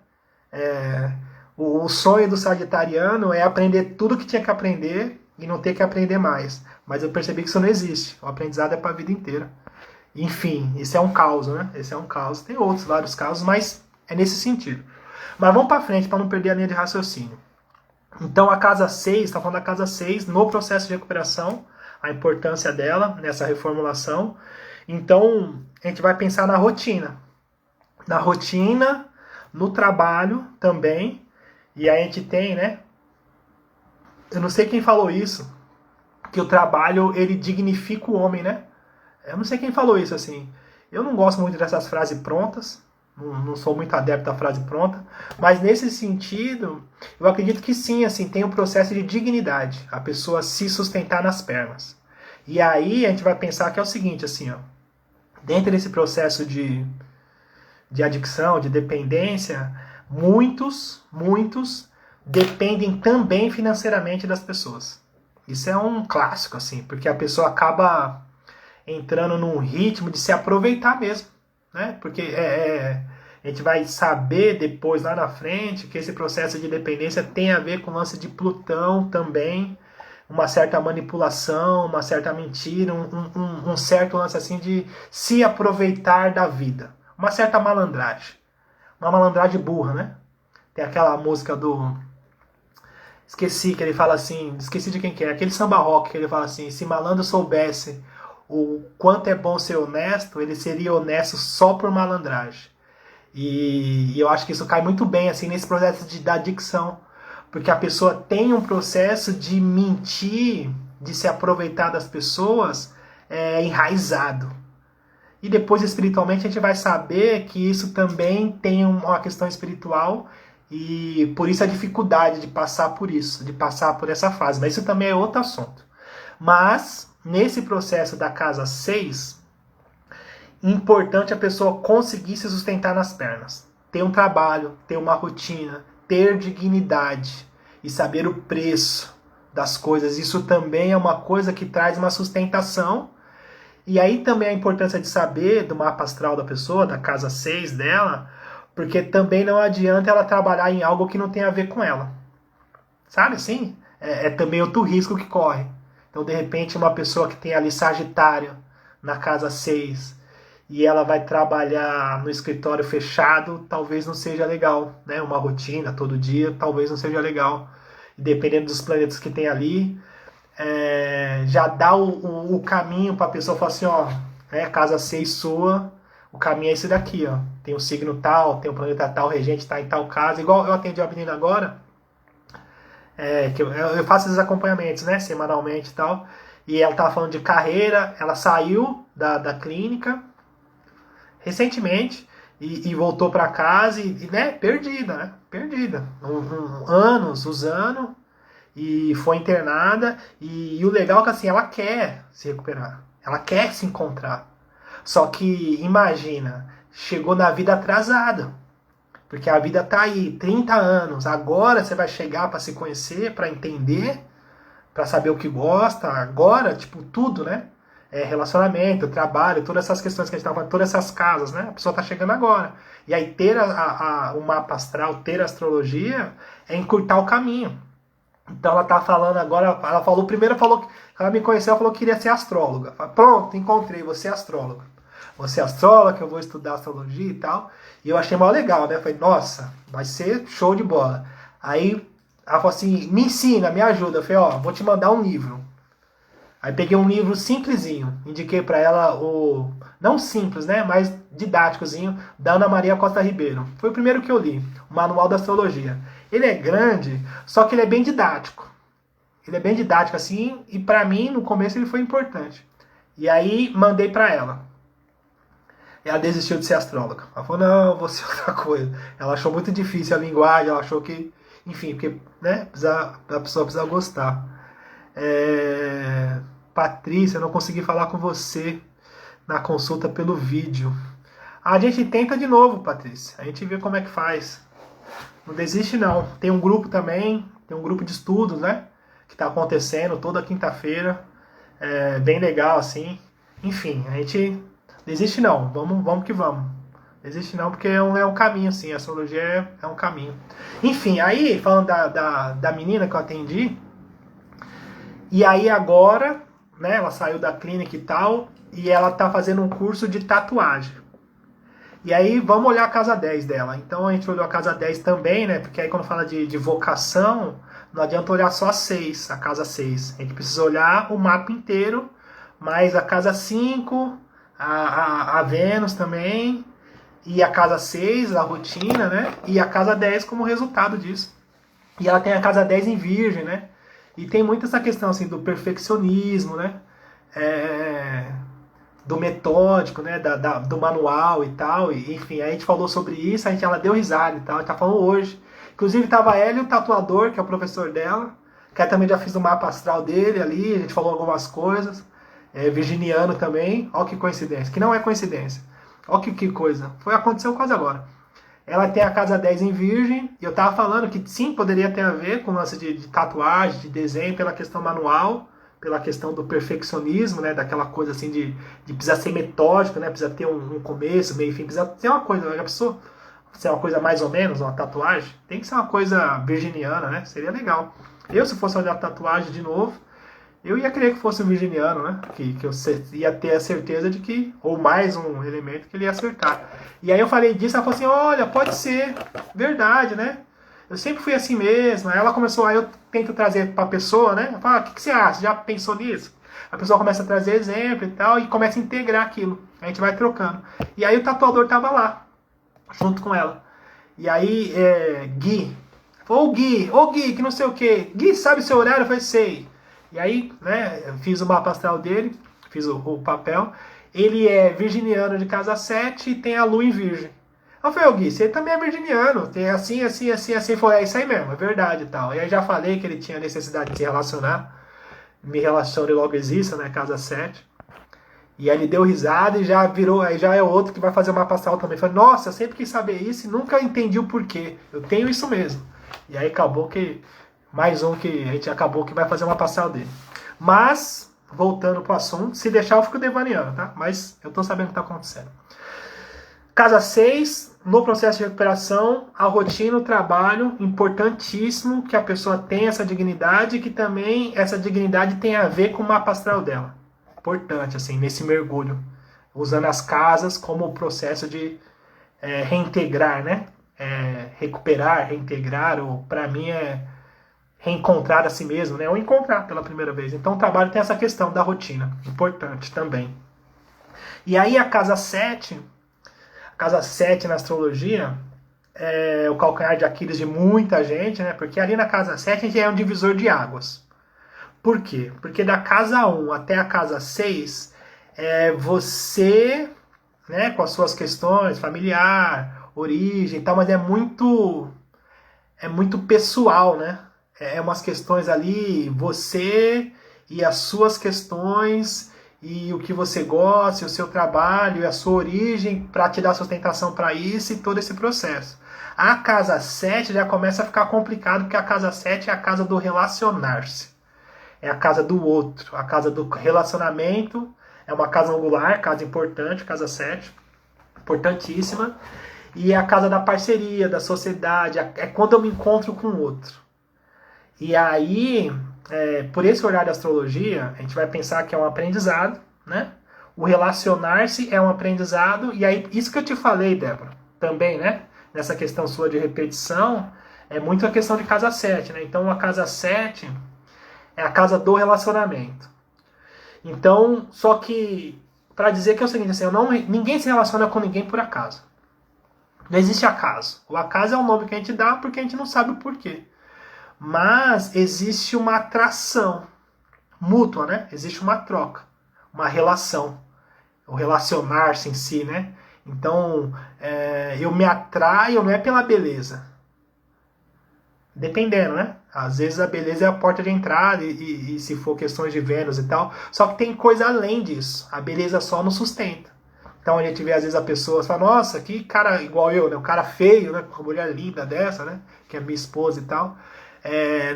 O sonho do sagitariano é aprender tudo que tinha que aprender e não ter que aprender mais. Mas eu percebi que isso não existe. O aprendizado é para a vida inteira. Enfim, isso é um caos, né? Esse é um caos. Tem outros, vários casos, mas é nesse sentido. Mas vamos para frente para não perder a linha de raciocínio. Então a casa 6, está falando da casa 6 no processo de recuperação, a importância dela nessa reformulação. Então a gente vai pensar na rotina. Na rotina, no trabalho também. E aí a gente tem, né? Eu não sei quem falou isso, que o trabalho ele dignifica o homem, né? Eu não sei quem falou isso assim. Eu não gosto muito dessas frases prontas. Não sou muito adepto à frase pronta. Mas nesse sentido, eu acredito que sim, assim, tem um processo de dignidade. A pessoa se sustentar nas pernas. E aí a gente vai pensar que é o seguinte, assim, ó. Dentro desse processo de adicção, de dependência, muitos dependem também financeiramente das pessoas. Isso é um clássico, assim, porque a pessoa acaba entrando num ritmo de se aproveitar mesmo, né? Porque a gente vai saber depois, lá na frente, que esse processo de dependência tem a ver com o lance de Plutão também, uma certa manipulação, uma certa mentira, um certo lance assim de se aproveitar da vida. Uma certa malandragem. Uma malandragem burra, né? Tem aquela música do... Esqueci, que ele fala assim... Esqueci de quem que é. Aquele samba rock que ele fala assim... Se malandro soubesse o quanto é bom ser honesto, ele seria honesto só por malandragem. E eu acho que isso cai muito bem assim nesse processo da adicção. Porque a pessoa tem um processo de mentir, de se aproveitar das pessoas enraizado. E depois, espiritualmente, a gente vai saber que isso também tem uma questão espiritual e por isso a dificuldade de passar por isso, de passar por essa fase. Mas isso também é outro assunto. Mas, nesse processo da casa 6, importante a pessoa conseguir se sustentar nas pernas. Ter um trabalho, ter uma rotina, ter dignidade e saber o preço das coisas. Isso também é uma coisa que traz uma sustentação. E aí também a importância de saber do mapa astral da pessoa, da casa 6 dela, porque também não adianta ela trabalhar em algo que não tem a ver com ela. Sabe assim? É também outro risco que corre. Então, de repente, uma pessoa que tem ali Sagitário na casa 6 e ela vai trabalhar no escritório fechado, talvez não seja legal, né? Uma rotina todo dia, talvez não seja legal. E dependendo dos planetas que tem ali, já dá o caminho para a pessoa falar assim, ó, casa 6 sua, o caminho é esse daqui, ó. Tem um signo tal, tem um planeta tal, o regente tá em tal casa. Igual eu atendi uma menina agora, que eu faço esses acompanhamentos, né, semanalmente e tal, e ela tava falando de carreira, ela saiu da clínica recentemente e voltou para casa né, perdida, anos usando, e foi internada, e o legal é que assim, ela quer se recuperar, ela quer se encontrar. Só que, imagina, chegou na vida atrasada, porque a vida tá aí, 30 anos, agora você vai chegar para se conhecer, para entender, para saber o que gosta, agora, tipo, tudo, né? Relacionamento, trabalho, todas essas questões que a gente tava falando, todas essas casas, né? A pessoa tá chegando agora. E aí ter o mapa astral, ter a astrologia, é encurtar o caminho. Então ela tá falando agora, ela falou, primeiro falou, ela me conheceu, ela falou que queria ser astróloga. Pronto, encontrei, você é astróloga. Você é astróloga, eu vou estudar astrologia e tal. E eu achei mal legal, né? Falei, nossa, vai ser show de bola. Aí ela falou assim, me ensina, me ajuda. Eu falei, ó, vou te mandar um livro. Aí peguei um livro simplesinho, indiquei pra ela não simples, né? Mas didáticozinho da Ana Maria Costa Ribeiro. Foi o primeiro que eu li, o Manual da Astrologia. Ele é grande, só que ele é bem didático. Ele é bem didático assim, e pra mim, no começo, ele foi importante. E aí, mandei pra ela. Ela desistiu de ser astróloga. Ela falou, não, eu vou ser outra coisa. Ela achou muito difícil a linguagem, ela achou que, enfim, porque, né, a pessoa precisa gostar. Patrícia, eu não consegui falar com você na consulta pelo vídeo. A gente tenta de novo, Patrícia. A gente vê como é que faz. Não desiste, não. Tem um grupo também, tem um grupo de estudos, né? Que tá acontecendo toda quinta-feira. É bem legal, assim. Enfim, a gente desiste, não. Vamos que vamos. Desiste não, porque é um caminho, assim. A astrologia é um caminho. Enfim, aí, falando da menina que eu atendi. E aí agora, né? Ela saiu da clínica e tal. E ela tá fazendo um curso de tatuagem. E aí vamos olhar a casa 10 dela. Então a gente olhou a casa 10 também, né? Porque aí quando fala de vocação, não adianta olhar só a casa 6. A gente precisa olhar o mapa inteiro, mais a casa 5, a Vênus também, e a casa 6, a rotina, né? E a casa 10 como resultado disso. E ela tem a casa 10 em Virgem, né? E tem muito essa questão assim, do perfeccionismo, né? Do metódico, né, do manual e tal, e, enfim, a gente falou sobre isso, ela deu risada e tal, a gente tá falando hoje. Inclusive tava ela e o tatuador, que é o professor dela, que eu também já fiz o mapa astral dele ali, a gente falou algumas coisas, virginiano também, ó que coincidência, que não é coincidência, ó que coisa, aconteceu quase agora. Ela tem a casa 10 em Virgem, e eu tava falando que sim, poderia ter a ver com o lance de tatuagem, de desenho, pela questão manual, pela questão do perfeccionismo, né, daquela coisa assim de precisar ser metódico, né, precisa ter um começo, meio, fim, precisa ter uma coisa, a pessoa, se é uma coisa mais ou menos, uma tatuagem, tem que ser uma coisa virginiana, né, seria legal. Eu, se fosse olhar tatuagem de novo, eu ia querer que fosse um virginiano, né, que eu ia ter a certeza de que, ou mais um elemento que ele ia acertar. E aí eu falei disso, ela falou assim, olha, pode ser, verdade, né, eu sempre fui assim mesmo. Aí ela começou, aí eu tento trazer pra pessoa, né? Eu falo, o que você acha? Já pensou nisso? A pessoa começa a trazer exemplo e tal, e começa a integrar aquilo. A gente vai trocando. E aí o tatuador tava lá, junto com ela. E aí, Gui, ô Gui, que não sei o que. Gui, sabe o seu horário? Eu falei, sei. E aí, né, eu fiz o mapa astral dele, fiz o papel. Ele é virginiano de casa 7 e tem a lua em virgem. Eu falei, Gui, você também é virginiano, tem assim. Foi, é isso aí mesmo, é verdade e tal. E aí já falei que ele tinha necessidade de se relacionar. Me relacione logo exista, né, casa 7. E aí ele deu risada e já virou, aí já é outro que vai fazer uma astral também. Falei, nossa, eu sempre quis saber isso e nunca entendi o porquê. Eu tenho isso mesmo. E aí acabou que, mais um que a gente acabou que vai fazer uma astral dele. Mas, voltando pro assunto, se deixar eu fico devaneando, tá? Mas eu tô sabendo o que tá acontecendo. Casa 6, no processo de recuperação, a rotina, o trabalho, importantíssimo que a pessoa tenha essa dignidade, que também essa dignidade tem a ver com o mapa astral dela. Importante, assim, nesse mergulho. Usando as casas como processo de reintegrar, né? Recuperar, reintegrar, ou para mim é reencontrar a si mesmo, né? Ou encontrar pela primeira vez. Então o trabalho tem essa questão da rotina, importante também. E aí a casa 7... Casa 7 na astrologia é o calcanhar de Aquiles de muita gente, né? Porque ali na casa 7 a gente é um divisor de águas. Por quê? Porque da casa 1 até a casa 6 você, né, com as suas questões, familiar, origem e tal, mas é muito pessoal, né? É umas questões ali, você e as suas questões e o que você gosta, e o seu trabalho, e a sua origem, para te dar sustentação para isso e todo esse processo. A casa 7 já começa a ficar complicado, porque a casa 7 é a casa do relacionar-se. É a casa do outro, a casa do relacionamento, é uma casa angular, casa importante, casa 7, importantíssima. E é a casa da parceria, da sociedade, é quando eu me encontro com o outro. E aí... por esse olhar da astrologia, a gente vai pensar que é um aprendizado, né? O relacionar-se é um aprendizado, e aí, isso que eu te falei, Débora, também, né? Nessa questão sua de repetição, é muito a questão de casa 7, né? Então, a casa 7 é a casa do relacionamento. Então, só que para dizer que é o seguinte, assim, ninguém se relaciona com ninguém por acaso. Não existe acaso. O acaso é o nome que a gente dá porque a gente não sabe o porquê. Mas existe uma atração mútua, né? Existe uma troca, uma relação, o relacionar-se em si, né? Então, eu me atraio não é pela beleza. Dependendo, né? Às vezes a beleza é a porta de entrada e se for questões de Vênus e tal. Só que tem coisa além disso. A beleza só não sustenta. Então a gente vê às vezes a pessoa fala, nossa, que cara igual eu, né? Um cara feio, né? Com uma mulher linda dessa, né? Que é minha esposa e tal.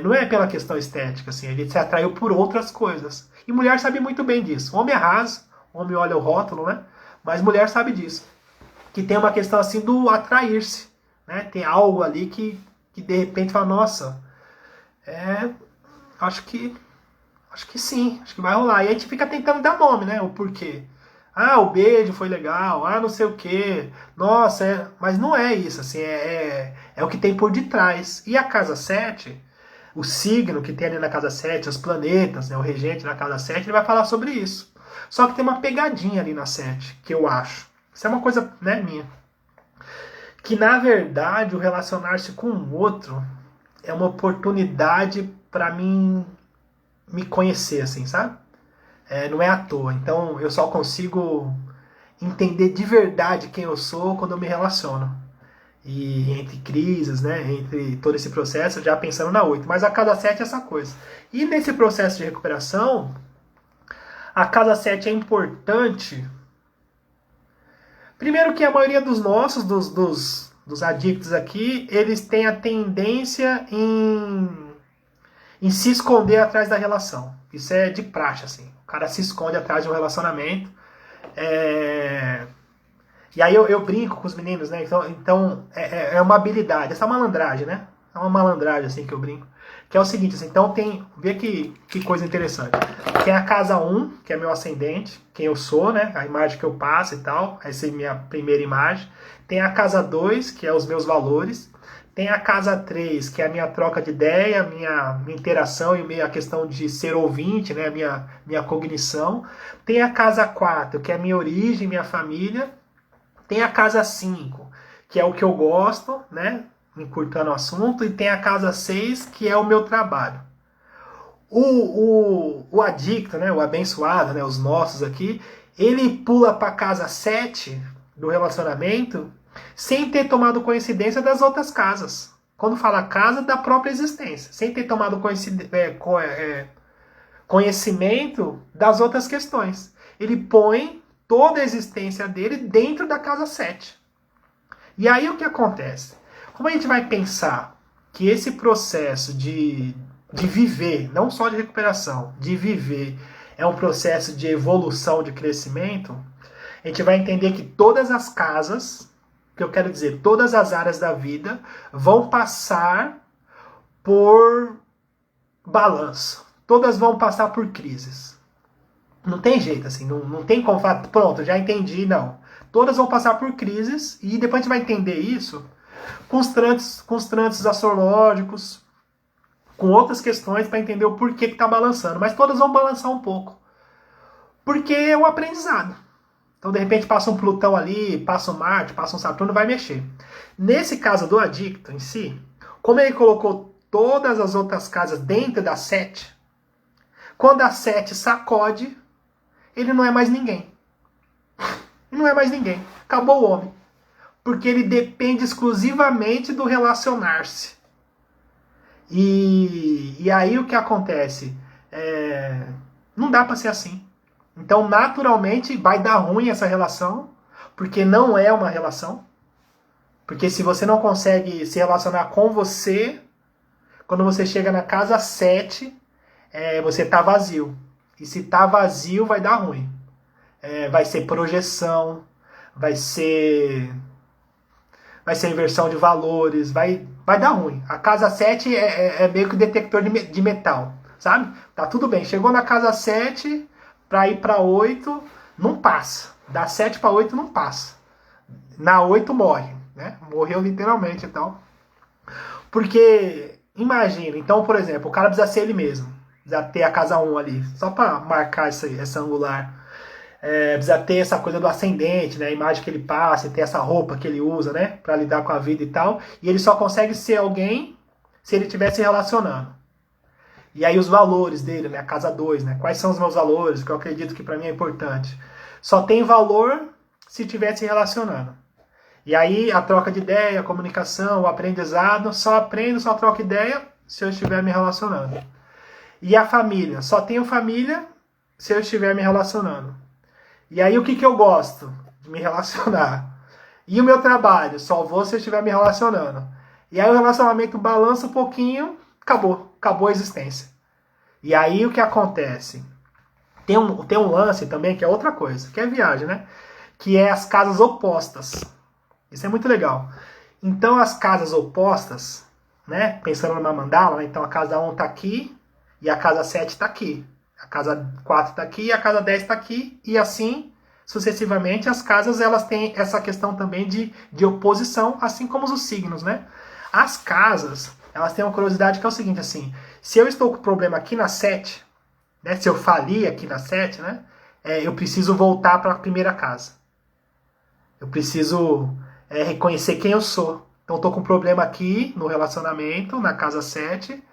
Não é pela questão estética, assim. A gente se atraiu por outras coisas. E mulher sabe muito bem disso. Homem é raso, homem olha o rótulo, né? Mas mulher sabe disso. Que tem uma questão assim do atrair-se, né? Tem algo ali que de repente fala, nossa, acho que sim, acho que vai rolar. E a gente fica tentando dar nome, né? O porquê. Ah, o beijo foi legal, não sei o quê. Nossa, mas não é isso, assim, é o que tem por detrás. E a casa 7, o signo que tem ali na casa 7, os planetas, né, o regente na casa 7, ele vai falar sobre isso. Só que tem uma pegadinha ali na 7, que eu acho. Isso é uma coisa, né, minha. Que na verdade o relacionar-se com o outro é uma oportunidade para mim me conhecer, assim, sabe? Não é à toa. Então eu só consigo entender de verdade quem eu sou quando eu me relaciono. E entre crises, né? Entre todo esse processo, já pensando na 8. Mas a casa 7 é essa coisa. E nesse processo de recuperação, a casa 7 é importante. Primeiro que a maioria dos nossos, dos adictos aqui, eles têm a tendência em se esconder atrás da relação. Isso é de praxe, assim. O cara se esconde atrás de um relacionamento. E aí eu brinco com os meninos, né? Então é uma habilidade, essa malandragem, né? É uma malandragem, assim, que eu brinco. Que é o seguinte, assim, então vê que coisa interessante. Tem a casa 1, que é meu ascendente, quem eu sou, né? A imagem que eu passo e tal. Essa é a minha primeira imagem. Tem a casa 2, que é os meus valores. Tem a casa 3, que é a minha troca de ideia, minha interação e a questão de ser ouvinte, né? Minha cognição. Tem a casa 4, que é a minha origem, minha família. Tem a casa 5, que é o que eu gosto, né? Encurtando o assunto. E tem a casa 6, que é o meu trabalho. O adicto, né? O abençoado, né? Os nossos aqui, ele pula para a casa 7 do relacionamento sem ter tomado coincidência das outras casas. Quando fala casa, da própria existência. Sem ter tomado conhecimento das outras questões. Ele põe toda a existência dele dentro da casa 7. E aí o que acontece? Como a gente vai pensar que esse processo de viver, não só de recuperação, de viver, é um processo de evolução, de crescimento, a gente vai entender que todas as casas, que eu quero dizer, todas as áreas da vida, vão passar por balanço. Todas vão passar por crises. Não tem jeito, assim, não tem como falar, pronto, já entendi, não. Todas vão passar por crises e depois a gente vai entender isso com os trânsitos astrológicos, com outras questões para entender o porquê que está balançando. Mas todas vão balançar um pouco. Porque é o aprendizado. Então, de repente, passa um Plutão ali, passa um Marte, passa um Saturno, vai mexer. Nesse caso do adicto em si, como ele colocou todas as outras casas dentro da 7, quando a 7 sacode, ele não é mais ninguém. Ele não é mais ninguém. Acabou o homem. Porque ele depende exclusivamente do relacionar-se. E aí o que acontece? Não dá para ser assim. Então, naturalmente, vai dar ruim essa relação, porque não é uma relação. Porque se você não consegue se relacionar com você, quando você chega na casa 7, você tá vazio. E se tá vazio, vai dar ruim. Vai ser projeção, vai ser inversão de valores, vai dar ruim. A casa 7 é meio que detector de metal, sabe? Tá tudo bem, chegou na casa 7, para ir para 8, não passa. Da 7 para 8 não passa. Na 8 morre, né? Morreu literalmente e tal. Porque, imagina, então, por exemplo, o cara precisa ser ele mesmo. Precisa ter a casa 1 ali, só para marcar essa angular. precisa ter essa coisa do ascendente, né? A imagem que ele passa, ter essa roupa que ele usa, né? Pra lidar com a vida e tal. E ele só consegue ser alguém se ele estiver se relacionando. E aí os valores dele, né? A casa 2, né? Quais são os meus valores, que eu acredito que pra mim é importante. Só tem valor se estiver se relacionando. E aí a troca de ideia, a comunicação, o aprendizado, só aprendo, só troco ideia se eu estiver me relacionando. E a família, só tenho família se eu estiver me relacionando. E aí o que eu gosto? De me relacionar. E o meu trabalho? Só vou se eu estiver me relacionando. E aí o relacionamento balança um pouquinho, acabou a existência. E aí o que acontece? Tem um lance também, que é outra coisa, que é viagem, né? Que é as casas opostas. Isso é muito legal. Então as casas opostas, né? Pensando numa mandala, né? Então a casa 1 tá aqui e a casa 7 tá aqui. A casa 4 tá aqui e a casa 10 tá aqui. E assim, sucessivamente, as casas elas têm essa questão também de oposição, assim como os signos, né? As casas, elas têm uma curiosidade que é o seguinte, assim, se eu estou com problema aqui na 7, né? Se eu falir aqui na 7, né? Eu preciso voltar para a primeira casa. Eu preciso reconhecer quem eu sou. Então eu tô com um problema aqui no relacionamento, na casa 7,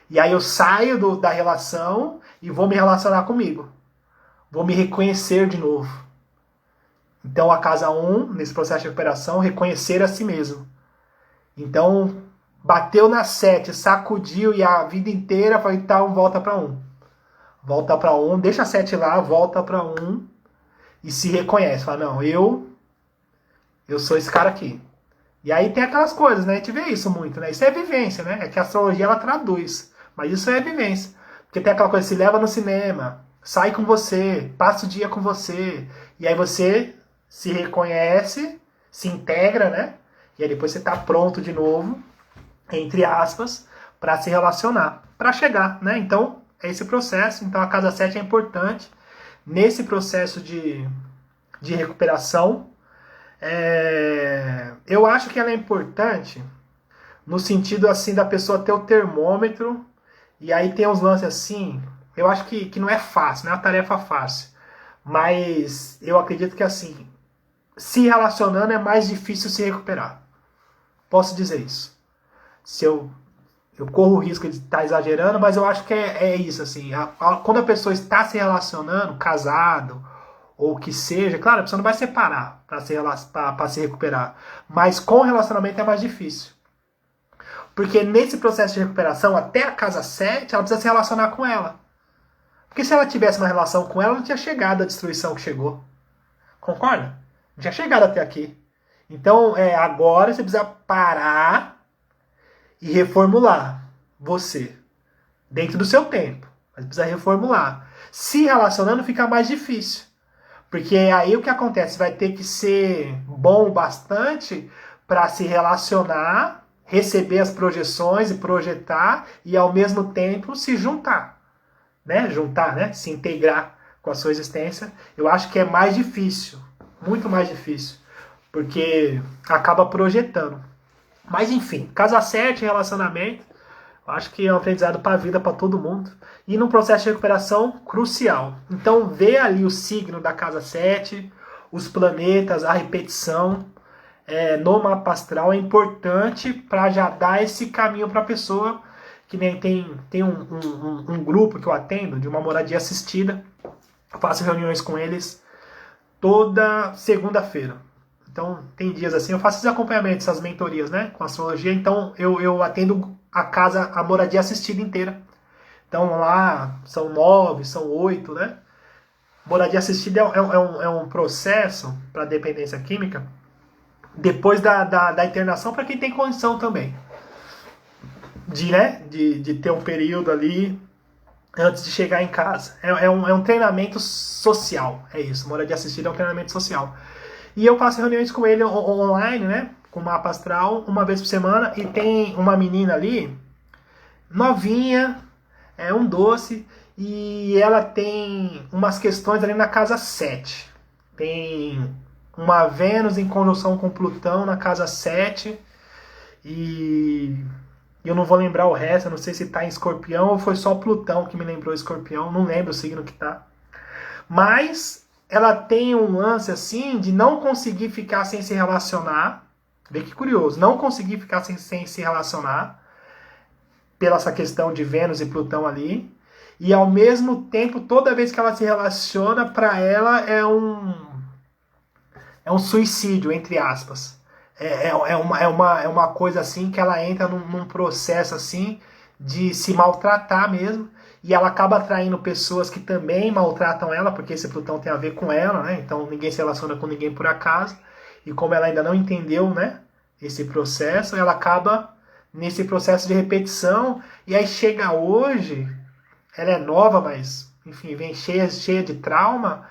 e aí eu saio da relação e vou me relacionar comigo. Vou me reconhecer de novo. Então a casa 1, nesse processo de recuperação, reconhecer a si mesmo. Então, bateu na 7, sacudiu e a vida inteira foi, então volta para 1. Volta para 1, deixa a 7 lá, volta para 1 e se reconhece. Fala, não, eu sou esse cara aqui. E aí tem aquelas coisas, né? A gente vê isso muito, né? Isso é vivência, né? É que a astrologia ela traduz. Mas isso é vivência. Porque tem aquela coisa, se leva no cinema, sai com você, passa o dia com você. E aí você se reconhece, se integra, né? E aí depois você tá pronto de novo, entre aspas, para se relacionar, para chegar, né? Então, é esse processo. Então a casa 7 é importante nesse processo de recuperação. Eu acho que ela é importante no sentido assim da pessoa ter o termômetro, e aí tem uns lances assim, eu acho que não é fácil, não é uma tarefa fácil, mas eu acredito que assim, se relacionando é mais difícil se recuperar. Posso dizer isso. Se eu corro o risco de estar exagerando, mas eu acho que é isso assim, quando a pessoa está se relacionando, casado, ou que seja, claro, a pessoa não vai separar para se recuperar. Mas com o relacionamento é mais difícil. Porque nesse processo de recuperação, até a casa 7, ela precisa se relacionar com ela. Porque se ela tivesse uma relação com ela, não tinha chegado à destruição que chegou. Concorda? Não tinha chegado até aqui. Então, agora você precisa parar e reformular você. Dentro do seu tempo. Mas precisa reformular. Se relacionando fica mais difícil. Porque aí o que acontece? Vai ter que ser bom bastante para se relacionar, receber as projeções e projetar e ao mesmo tempo se juntar. Né? Juntar, né? Se integrar com a sua existência. Eu acho que é mais difícil. Muito mais difícil. Porque acaba projetando. Mas enfim, casa 7, relacionamento. Eu acho que é um aprendizado para a vida, para todo mundo. E num processo de recuperação crucial. Então, vê ali o signo da casa 7, os planetas, a repetição no mapa astral é importante para já dar esse caminho para a pessoa. Que nem tem um grupo que eu atendo de uma moradia assistida. Eu faço reuniões com eles toda segunda-feira. Então, tem dias assim, eu faço esses acompanhamentos, essas mentorias, né, com astrologia. Então, eu atendo a moradia assistida inteira. Então, lá são 9, são 8, né? Moradia assistida é um processo para dependência química depois da internação, para quem tem condição também. De ter um período ali antes de chegar em casa. É um treinamento social, é isso. Moradia assistida é um treinamento social. E eu faço reuniões com ele online, né? Com mapa astral, uma vez por semana. E tem uma menina ali, novinha, um doce. E ela tem umas questões ali na casa 7. Tem uma Vênus em conjunção com Plutão na casa 7. E eu não vou lembrar o resto. Eu não sei se tá em Escorpião ou foi só Plutão que me lembrou Escorpião. Não lembro o signo que tá. Mas ela tem um lance assim de não conseguir ficar sem se relacionar. Vê que curioso, não conseguir ficar sem se relacionar pela essa questão de Vênus e Plutão ali. E ao mesmo tempo, toda vez que ela se relaciona, para ela é um suicídio, entre aspas. É uma coisa assim que ela entra num processo assim de se maltratar mesmo. E ela acaba atraindo pessoas que também maltratam ela, porque esse Plutão tem a ver com ela, né? Então ninguém se relaciona com ninguém por acaso. E como ela ainda não entendeu, né, esse processo, ela acaba nesse processo de repetição. E aí chega hoje, ela é nova, mas enfim, vem cheia de trauma.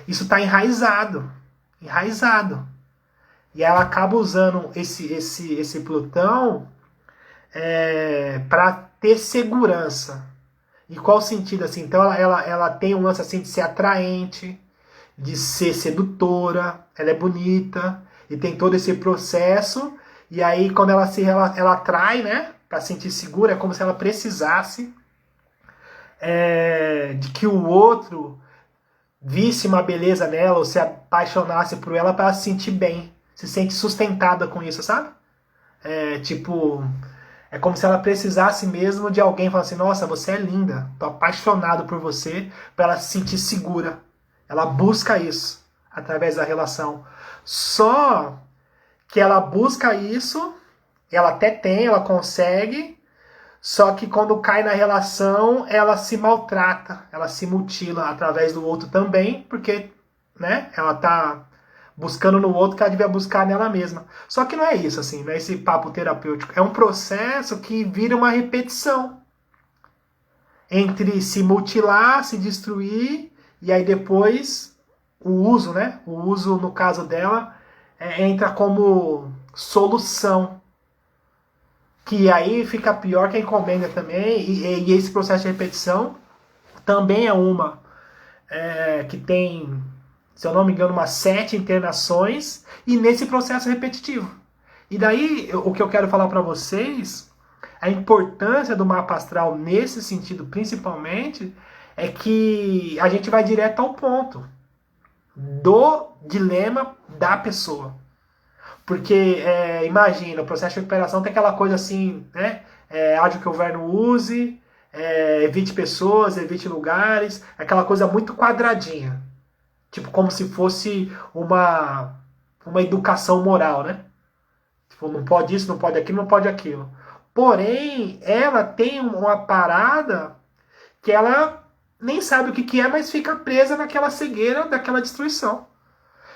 Isso está enraizado. Enraizado. E ela acaba usando esse Plutão para ter segurança. E qual sentido assim? Então ela tem um lance assim de ser atraente, de ser sedutora, ela é bonita e tem todo esse processo. E aí quando ela atrai, né, para sentir segura, é como se ela precisasse de que o outro visse uma beleza nela ou se apaixonasse por ela para se sentir bem, se sente sustentada com isso, sabe? Tipo, é como se ela precisasse mesmo de alguém falar assim, nossa, você é linda, tô apaixonado por você, para ela se sentir segura. Ela busca isso através da relação. Só que ela busca isso, ela até tem, ela consegue, só que quando cai na relação, ela se maltrata, ela se mutila através do outro também, porque, né, ela tá buscando no outro que ela devia buscar nela mesma. Só que não é isso, assim, não é esse papo terapêutico. É um processo que vira uma repetição entre se mutilar, se destruir, e aí depois o uso, né? O uso, no caso dela, entra como solução. Que aí fica pior que a encomenda também, e esse processo de repetição também é uma que tem, se eu não me engano, umas 7 internações, e nesse processo repetitivo. E daí, o que eu quero falar para vocês, a importância do mapa astral nesse sentido, principalmente, é que a gente vai direto ao ponto do dilema da pessoa. Porque, imagina, o processo de recuperação tem aquela coisa assim, né? Haja que o governo use, evite pessoas, evite lugares, aquela coisa muito quadradinha. Tipo, como se fosse uma educação moral, né? Tipo, não pode isso, não pode aquilo, não pode aquilo. Porém, ela tem uma parada que ela nem sabe o que é, mas fica presa naquela cegueira daquela destruição.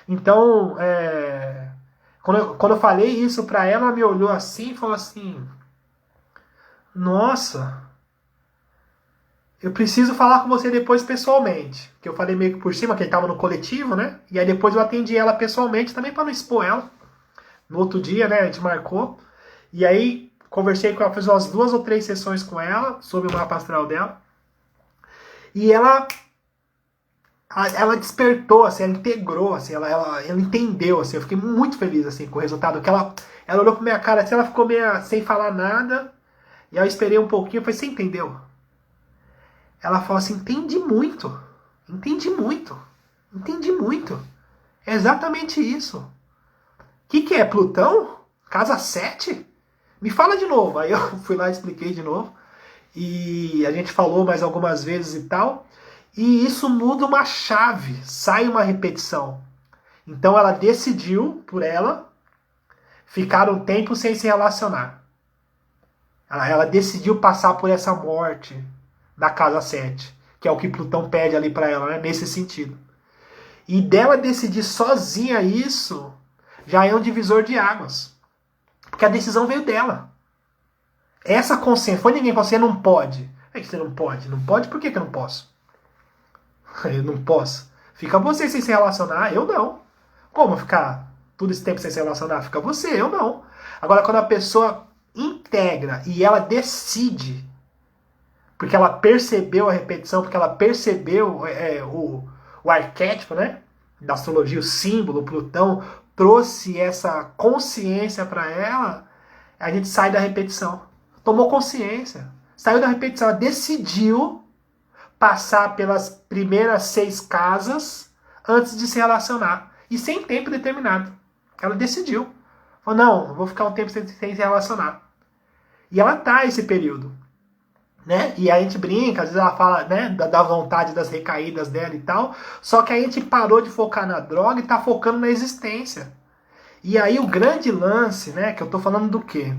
Então, quando eu falei isso pra ela, ela me olhou assim e falou assim: nossa, eu preciso falar com você depois pessoalmente. Que eu falei meio que por cima, que ele tava no coletivo, né? E aí depois eu atendi ela pessoalmente, também pra não expor ela. No outro dia, né, a gente marcou. E aí conversei com ela, fiz umas 2 ou 3 sessões com ela, sobre o mapa astral dela. E ela despertou, assim, ela integrou, assim, ela entendeu, assim, eu fiquei muito feliz, assim, com o resultado, que ela olhou pra minha cara, assim, ela ficou meio sem falar nada, e aí eu esperei um pouquinho, eu falei, você entendeu? Ela falou assim, entendi muito, entendi muito, entendi muito, é exatamente isso. O que é, Plutão? Casa 7? Me fala de novo. Aí eu fui lá e expliquei de novo, e a gente falou mais algumas vezes e tal. E isso muda uma chave, sai uma repetição. Então ela decidiu, por ela, ficar um tempo sem se relacionar. Ela decidiu passar por essa morte da casa 7, que é o que Plutão pede ali para ela, né? Nesse sentido. E dela decidir sozinha isso, já é um divisor de águas. Porque a decisão veio dela. Essa consciência, foi ninguém falou, você não pode. É que você não pode. Não pode, por que eu não posso? Eu não posso. Fica você sem se relacionar, eu não. Como ficar todo esse tempo sem se relacionar? Fica você, eu não. Agora, quando a pessoa integra e ela decide, porque ela percebeu a repetição, porque ela percebeu o arquétipo, né, da astrologia, o símbolo, o Plutão, trouxe essa consciência para ela, a gente sai da repetição. Tomou consciência. Saiu da repetição, ela decidiu passar pelas primeiras 6 casas antes de se relacionar. E sem tempo determinado. Ela decidiu. Falou, não, eu vou ficar um tempo sem se relacionar. E ela tá esse período. Né? E a gente brinca, às vezes ela fala, né, da vontade das recaídas dela e tal. Só que a gente parou de focar na droga e tá focando na existência. E aí o grande lance, né, que eu tô falando do quê?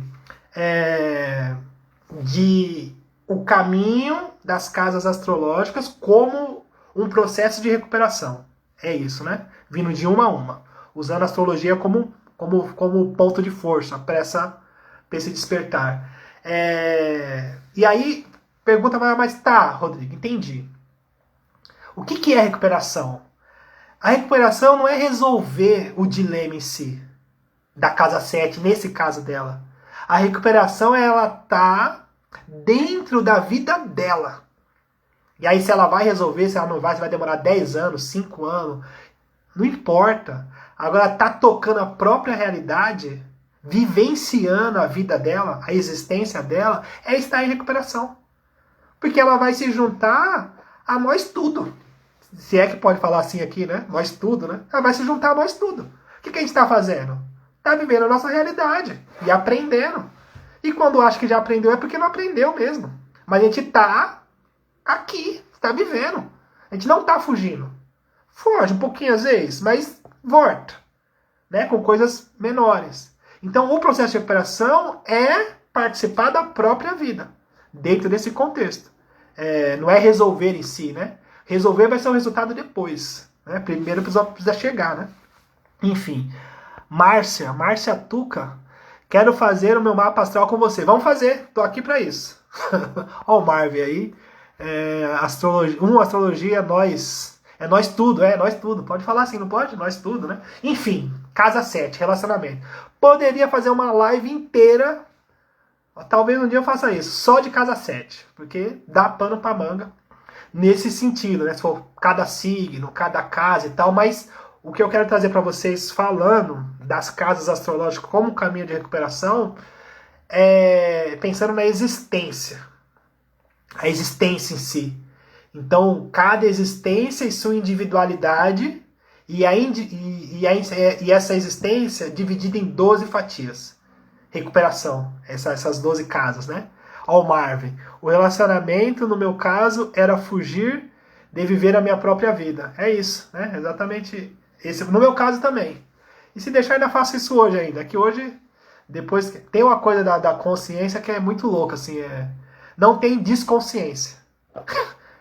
De o caminho das casas astrológicas como um processo de recuperação. É isso, né? Vindo de uma a uma. Usando a astrologia como ponto de força para esse despertar. E aí, pergunta, mas tá, Rodrigo, entendi. O que é recuperação? A recuperação não é resolver o dilema em si, da casa 7, nesse caso dela. A recuperação é ela tá dentro da vida dela. E aí se ela vai resolver, se ela não vai, se vai demorar 10 anos, 5 anos, não importa. Agora tá tocando a própria realidade, vivenciando a vida dela, a existência dela, é estar em recuperação. Porque ela vai se juntar a nós tudo. Se é que pode falar assim aqui, né? Nós tudo, né? Ela vai se juntar a nós tudo. O que a gente está fazendo? Está vivendo a nossa realidade e aprendendo. E quando acha que já aprendeu é porque não aprendeu mesmo. Mas a gente está aqui, está vivendo. A gente não está fugindo. Foge um pouquinho às vezes, mas volta, né? Com coisas menores. Então o processo de recuperação é participar da própria vida, dentro desse contexto. Não é resolver em si, né? Resolver vai ser o resultado depois. Né? Primeiro precisa chegar, né? Enfim. Márcia Tuca, quero fazer o meu mapa astral com você. Vamos fazer, tô aqui para isso. Ó o Marvin aí. Astrologia, nós. É nós tudo, nós tudo. Pode falar assim, não pode? Nós tudo, né? Enfim, casa 7, relacionamento. Poderia fazer uma live inteira, talvez um dia eu faça isso, só de casa 7, porque dá pano pra manga nesse sentido, né? Se for cada signo, cada casa e tal, mas o que eu quero trazer para vocês falando das casas astrológicas como caminho de recuperação é pensando na existência. A existência em si. Então, cada existência e sua individualidade e essa existência dividida em 12 fatias. Recuperação. Essas 12 casas, né? Ó o Marvin. O relacionamento, no meu caso, era fugir de viver a minha própria vida. É isso, né? Exatamente esse. No meu caso também. E se deixar, ainda faço isso hoje ainda. Que hoje, depois, tem uma coisa da consciência que é muito louca, assim. Não tem desconsciência.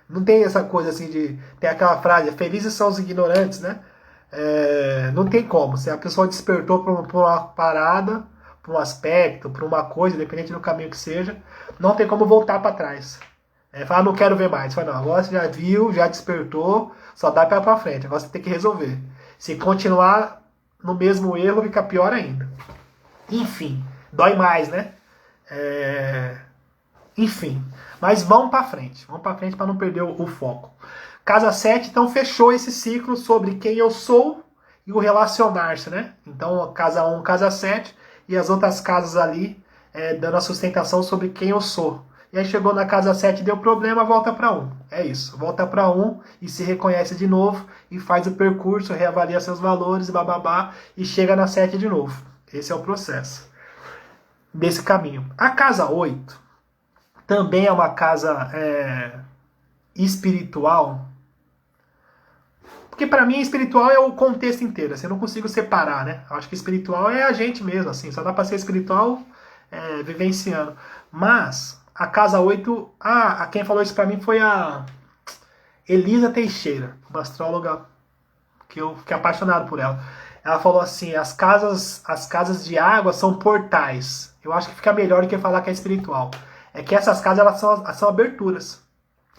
Não tem essa coisa assim de... Tem aquela frase, felizes são os ignorantes, né? Não tem como. Se a pessoa despertou por uma parada, por um aspecto, por uma coisa, independente do caminho que seja, não tem como voltar para trás. Fala, não quero ver mais. Fala, não, agora você já viu, já despertou, só dá para frente. Agora você tem que resolver. Se continuar no mesmo erro, fica pior ainda. Enfim, dói mais, né? Enfim, mas vamos para frente. Vamos para frente para não perder o foco. Casa 7, então, fechou esse ciclo sobre quem eu sou e o relacionar-se, né? Então, casa 1, casa 7 e as outras casas ali dando a sustentação sobre quem eu sou. E aí chegou na casa 7, deu problema, volta para 1. É isso, volta para 1 e se reconhece de novo e faz o percurso, reavalia seus valores, bababá, e chega na 7 de novo. Esse é o processo desse caminho. A casa 8 também é uma casa espiritual, porque para mim espiritual é o contexto inteiro, assim, eu não consigo separar, né? Eu acho que espiritual é a gente mesmo, assim, só dá para ser espiritual vivenciando. Mas a casa 8, quem falou isso para mim foi a Elisa Teixeira, uma astróloga que eu fiquei apaixonado por ela. Ela falou assim, as casas de água são portais. Eu acho que fica melhor do que falar que é espiritual. É que essas casas elas são aberturas.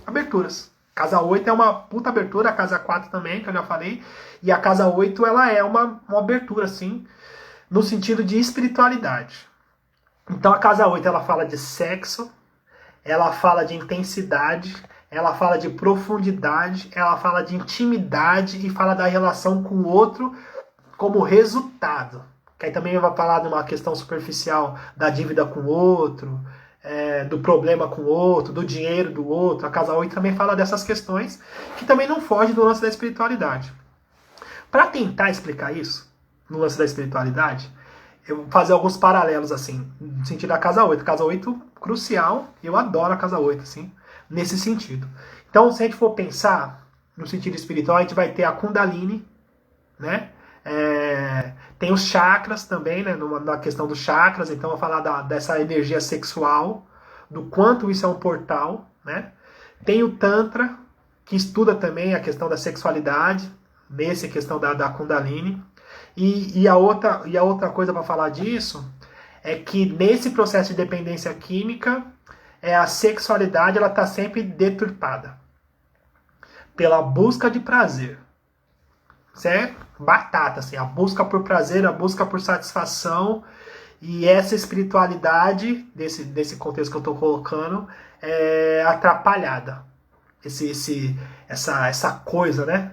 Aberturas. Casa 8 é uma puta abertura, a casa 4 também, que eu já falei. E a casa 8 ela é uma abertura, assim, no sentido de espiritualidade. Então a casa 8 ela fala de sexo, ela fala de intensidade, ela fala de profundidade, ela fala de intimidade e fala da relação com o outro como resultado. Que aí também vai falar de uma questão superficial da dívida com o outro, do problema com o outro, do dinheiro do outro. A casa 8 também fala dessas questões, que também não foge do lance da espiritualidade. Para tentar explicar isso, no lance da espiritualidade, eu vou fazer alguns paralelos, assim, no sentido da casa 8. Casa 8, crucial, eu adoro a casa 8, assim, nesse sentido. Então, se a gente for pensar no sentido espiritual, a gente vai ter a Kundalini, né? Tem os chakras também, né? Na questão dos chakras, então eu vou falar dessa energia sexual, do quanto isso é um portal, né? Tem o Tantra, que estuda também a questão da sexualidade, nessa questão da Kundalini. E a outra coisa para falar disso é que nesse processo de dependência química, a sexualidade ela está sempre deturpada pela busca de prazer. Isso é batata, assim, a busca por prazer, a busca por satisfação, e essa espiritualidade, desse contexto que eu estou colocando, é atrapalhada. Essa coisa, né?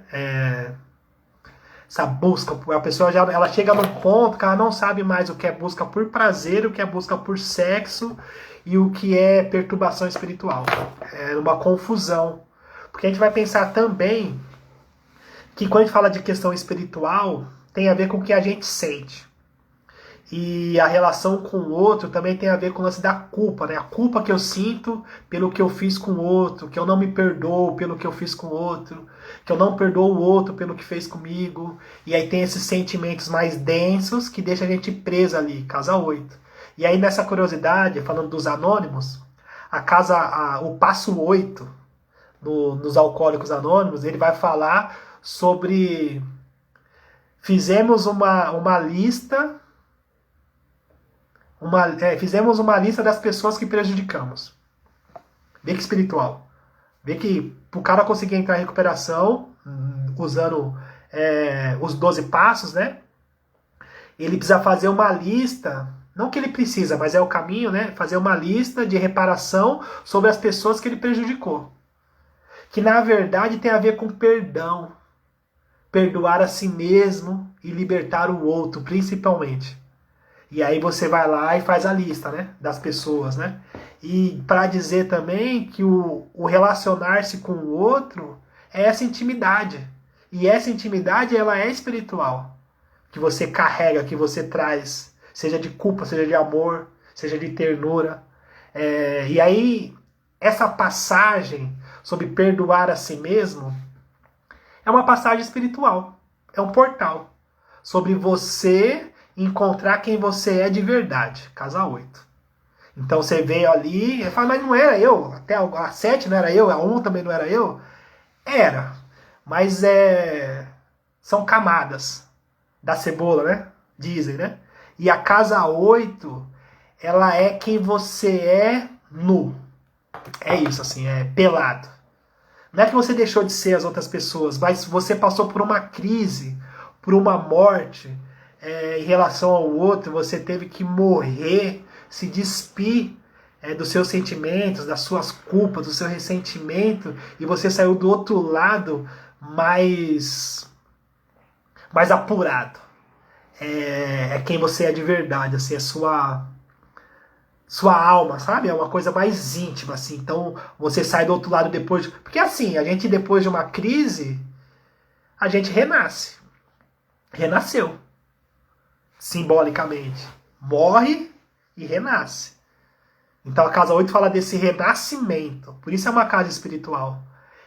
Essa busca, a pessoa ela chega num ponto que ela não sabe mais o que é busca por prazer, o que é busca por sexo e o que é perturbação espiritual. É uma confusão. Porque a gente vai pensar também que quando a gente fala de questão espiritual, tem a ver com o que a gente sente. E a relação com o outro também tem a ver com o lance da culpa, né? A culpa que eu sinto pelo que eu fiz com o outro, que eu não me perdoo pelo que eu fiz com o outro, que eu não perdoo o outro pelo que fez comigo. E aí tem esses sentimentos mais densos que deixam a gente preso ali, casa 8. E aí nessa curiosidade, falando dos anônimos, o passo 8 nos Alcoólicos Anônimos, ele vai falar sobre... Fizemos uma lista... fizemos uma lista das pessoas que prejudicamos. Vê que espiritual. Vê que o cara conseguir entrar em recuperação, usando os 12 passos, né? Ele precisa fazer uma lista, não que ele precisa, mas é o caminho, né? Fazer uma lista de reparação sobre as pessoas que ele prejudicou. Que na verdade tem a ver com perdão. Perdoar a si mesmo e libertar o outro, principalmente. E aí você vai lá e faz a lista, né, das pessoas, né? E para dizer também que o relacionar-se com o outro é essa intimidade. E essa intimidade, ela é espiritual. Que você carrega, que você traz. Seja de culpa, seja de amor, seja de ternura. E aí, essa passagem sobre perdoar a si mesmo é uma passagem espiritual. É um portal. Sobre você... encontrar quem você é de verdade. Casa 8. Então você veio ali e fala, mas não era eu. Até a 7 não era eu, a 1 também não era eu. Era. Mas são camadas da cebola, né? Dizem, né? E a casa 8, ela é quem você é nu. É isso, assim, é pelado. Não é que você deixou de ser as outras pessoas, mas você passou por uma crise, por uma morte, em relação ao outro, você teve que morrer, se despir dos seus sentimentos, das suas culpas, do seu ressentimento, e você saiu do outro lado mais apurado. Quem você é de verdade, assim, é sua alma, sabe? É uma coisa mais íntima, assim. Então, você sai do outro lado depois... Porque assim, a gente depois de uma crise, a gente renasce. Renasceu. Simbolicamente. Morre e renasce. Então a casa 8 fala desse renascimento. Por isso é uma casa espiritual.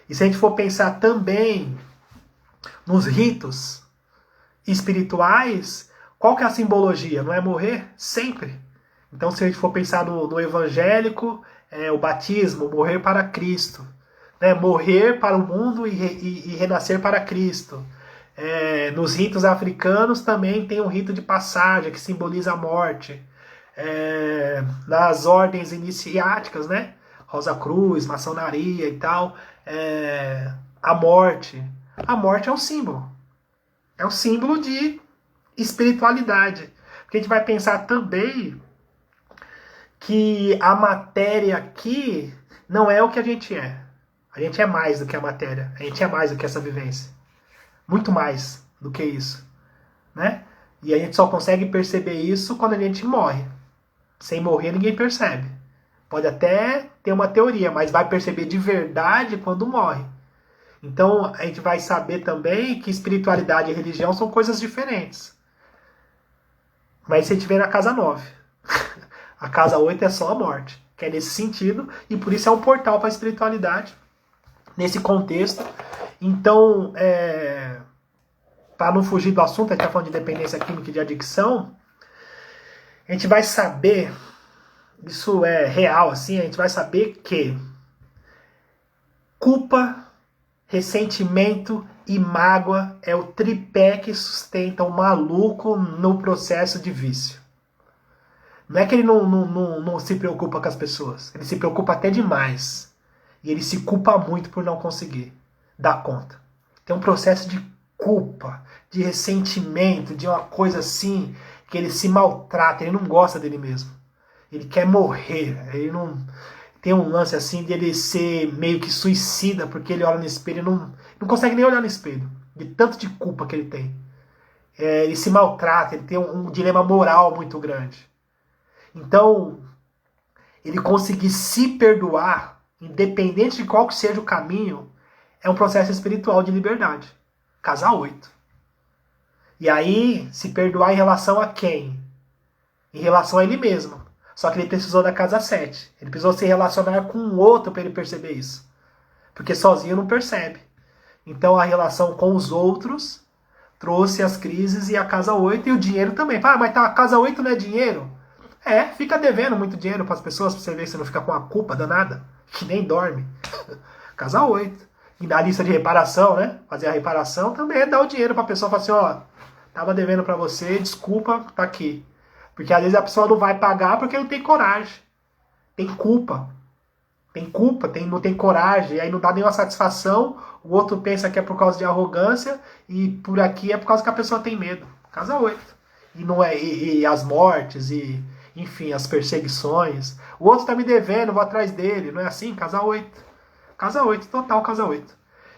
E se a gente for pensar também nos ritos espirituais, qual que é a simbologia? Não é morrer? Sempre. Então se a gente for pensar no evangélico, o batismo, morrer para Cristo. Né? Morrer para o mundo e renascer para Cristo. Nos ritos africanos também tem um rito de passagem que simboliza a morte. Nas ordens iniciáticas, né? Rosa Cruz, maçonaria e tal, a morte. A morte é um símbolo. É um símbolo de espiritualidade. Porque a gente vai pensar também que a matéria aqui não é o que a gente é. A gente é mais do que a matéria. A gente é mais do que essa vivência. Muito mais do que isso, né? E a gente só consegue perceber isso quando a gente morre. Sem morrer, ninguém percebe. Pode até ter uma teoria, mas vai perceber de verdade quando morre. Então a gente vai saber também que espiritualidade e religião são coisas diferentes. Mas se a gente vê na casa 9. A casa 8 é só a morte, que é nesse sentido, e por isso é um portal para a espiritualidade, nesse contexto. Então, para não fugir do assunto, a gente está falando de dependência química e de adicção, a gente vai saber, isso é real, assim, a gente vai saber que culpa, ressentimento e mágoa é o tripé que sustenta o maluco no processo de vício. Não é que ele não se preocupa com as pessoas. Ele se preocupa até demais. E ele se culpa muito por não conseguir dar conta. Tem um processo de culpa, de ressentimento, de uma coisa assim, que ele se maltrata, ele não gosta dele mesmo. Ele quer morrer. Ele não tem um lance assim de ele ser meio que suicida, porque ele olha no espelho e não consegue nem olhar no espelho. De tanto de culpa que ele tem. Ele se maltrata, ele tem um dilema moral muito grande. Então, ele conseguir se perdoar, independente de qual que seja o caminho, é um processo espiritual de liberdade. Casa 8. E aí, se perdoar em relação a quem? Em relação a ele mesmo. Só que ele precisou da casa 7. Ele precisou se relacionar com o outro para ele perceber isso. Porque sozinho não percebe. Então, a relação com os outros trouxe as crises e a casa 8 e o dinheiro também. Mas a casa 8 não é dinheiro? Fica devendo muito dinheiro para as pessoas, para você ver se não fica com a culpa danada, que nem dorme. Casa 8. E na lista de reparação, né? Fazer a reparação também é dar o dinheiro para a pessoa, falar assim, tava devendo para você, desculpa, tá aqui. Porque às vezes a pessoa não vai pagar porque não tem coragem. Tem culpa. Tem culpa, não tem coragem, aí não dá nenhuma satisfação, o outro pensa que é por causa de arrogância, e por aqui é por causa que a pessoa tem medo. Casa 8. E não é, e as mortes, enfim, as perseguições. O outro tá me devendo, vou atrás dele. Não é assim? Casa 8. Casa 8, total casa 8.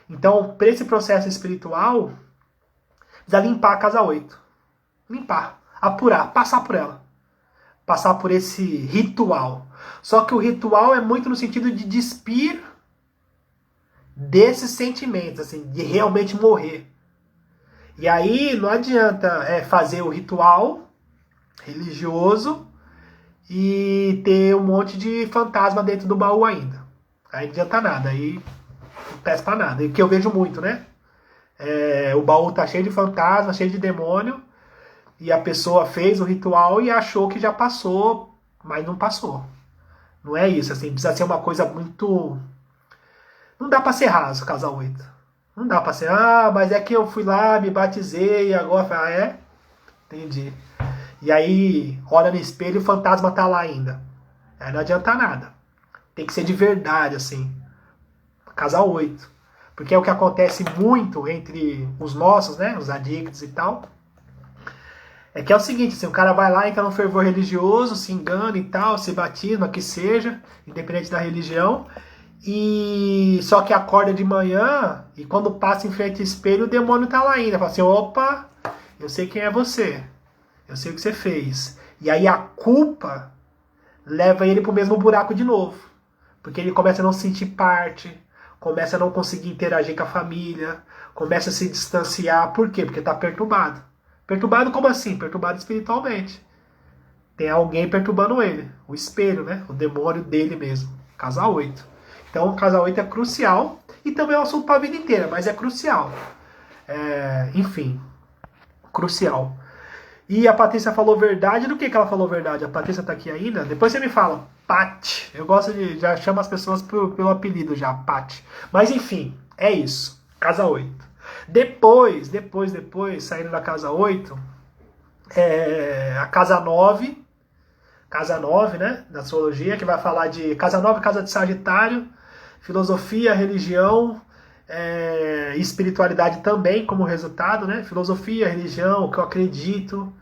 Então, para esse processo espiritual, precisa limpar a casa 8. Limpar, apurar, passar por ela. Passar por esse ritual. Só que o ritual é muito no sentido de despir desses sentimentos, assim, de realmente morrer. E aí não adianta fazer o ritual religioso e ter um monte de fantasma dentro do baú ainda. Aí não adianta nada, aí não presta nada. E o que eu vejo muito, né? O baú tá cheio de fantasma, cheio de demônio, e a pessoa fez o ritual e achou que já passou, mas não passou. Não é isso, assim, precisa ser uma coisa muito... Não dá pra ser raso, casa 8. Não dá pra ser, mas é que eu fui lá, me batizei, e agora... Entendi. E aí, olha no espelho e o fantasma tá lá ainda. Aí não adianta nada. Tem que ser de verdade, assim. Casa 8. Porque é o que acontece muito entre os nossos, né? Os adictos e tal. É que é o seguinte, assim, o cara vai lá, entra no fervor religioso, se engana e tal, se batisma, que seja, independente da religião, e só que acorda de manhã, e quando passa em frente ao espelho, o demônio tá lá ainda. Fala assim, opa, eu sei quem é você, eu sei o que você fez. E aí a culpa leva ele pro mesmo buraco de novo, porque ele começa a não se sentir parte, começa a não conseguir interagir com a família, começa a se distanciar. Por quê? Porque tá perturbado. Perturbado como assim? Perturbado espiritualmente. Tem alguém perturbando ele. O espelho, né? O demônio dele mesmo. Casa 8. Então, casa 8 é crucial. E também é um assunto para a vida inteira, mas é crucial. Enfim. Crucial. E a Patrícia falou verdade. Do que ela falou verdade? A Patrícia tá aqui ainda? Depois você me fala. Pat. Eu gosto de... Já chamo as pessoas pelo apelido já. Pat. Mas enfim. É isso. Casa 8. Depois, saindo da casa 8, a casa 9, né, da astrologia, que vai falar de casa 9, casa de Sagitário, filosofia, religião e espiritualidade também como resultado, né, filosofia, religião, o que eu acredito.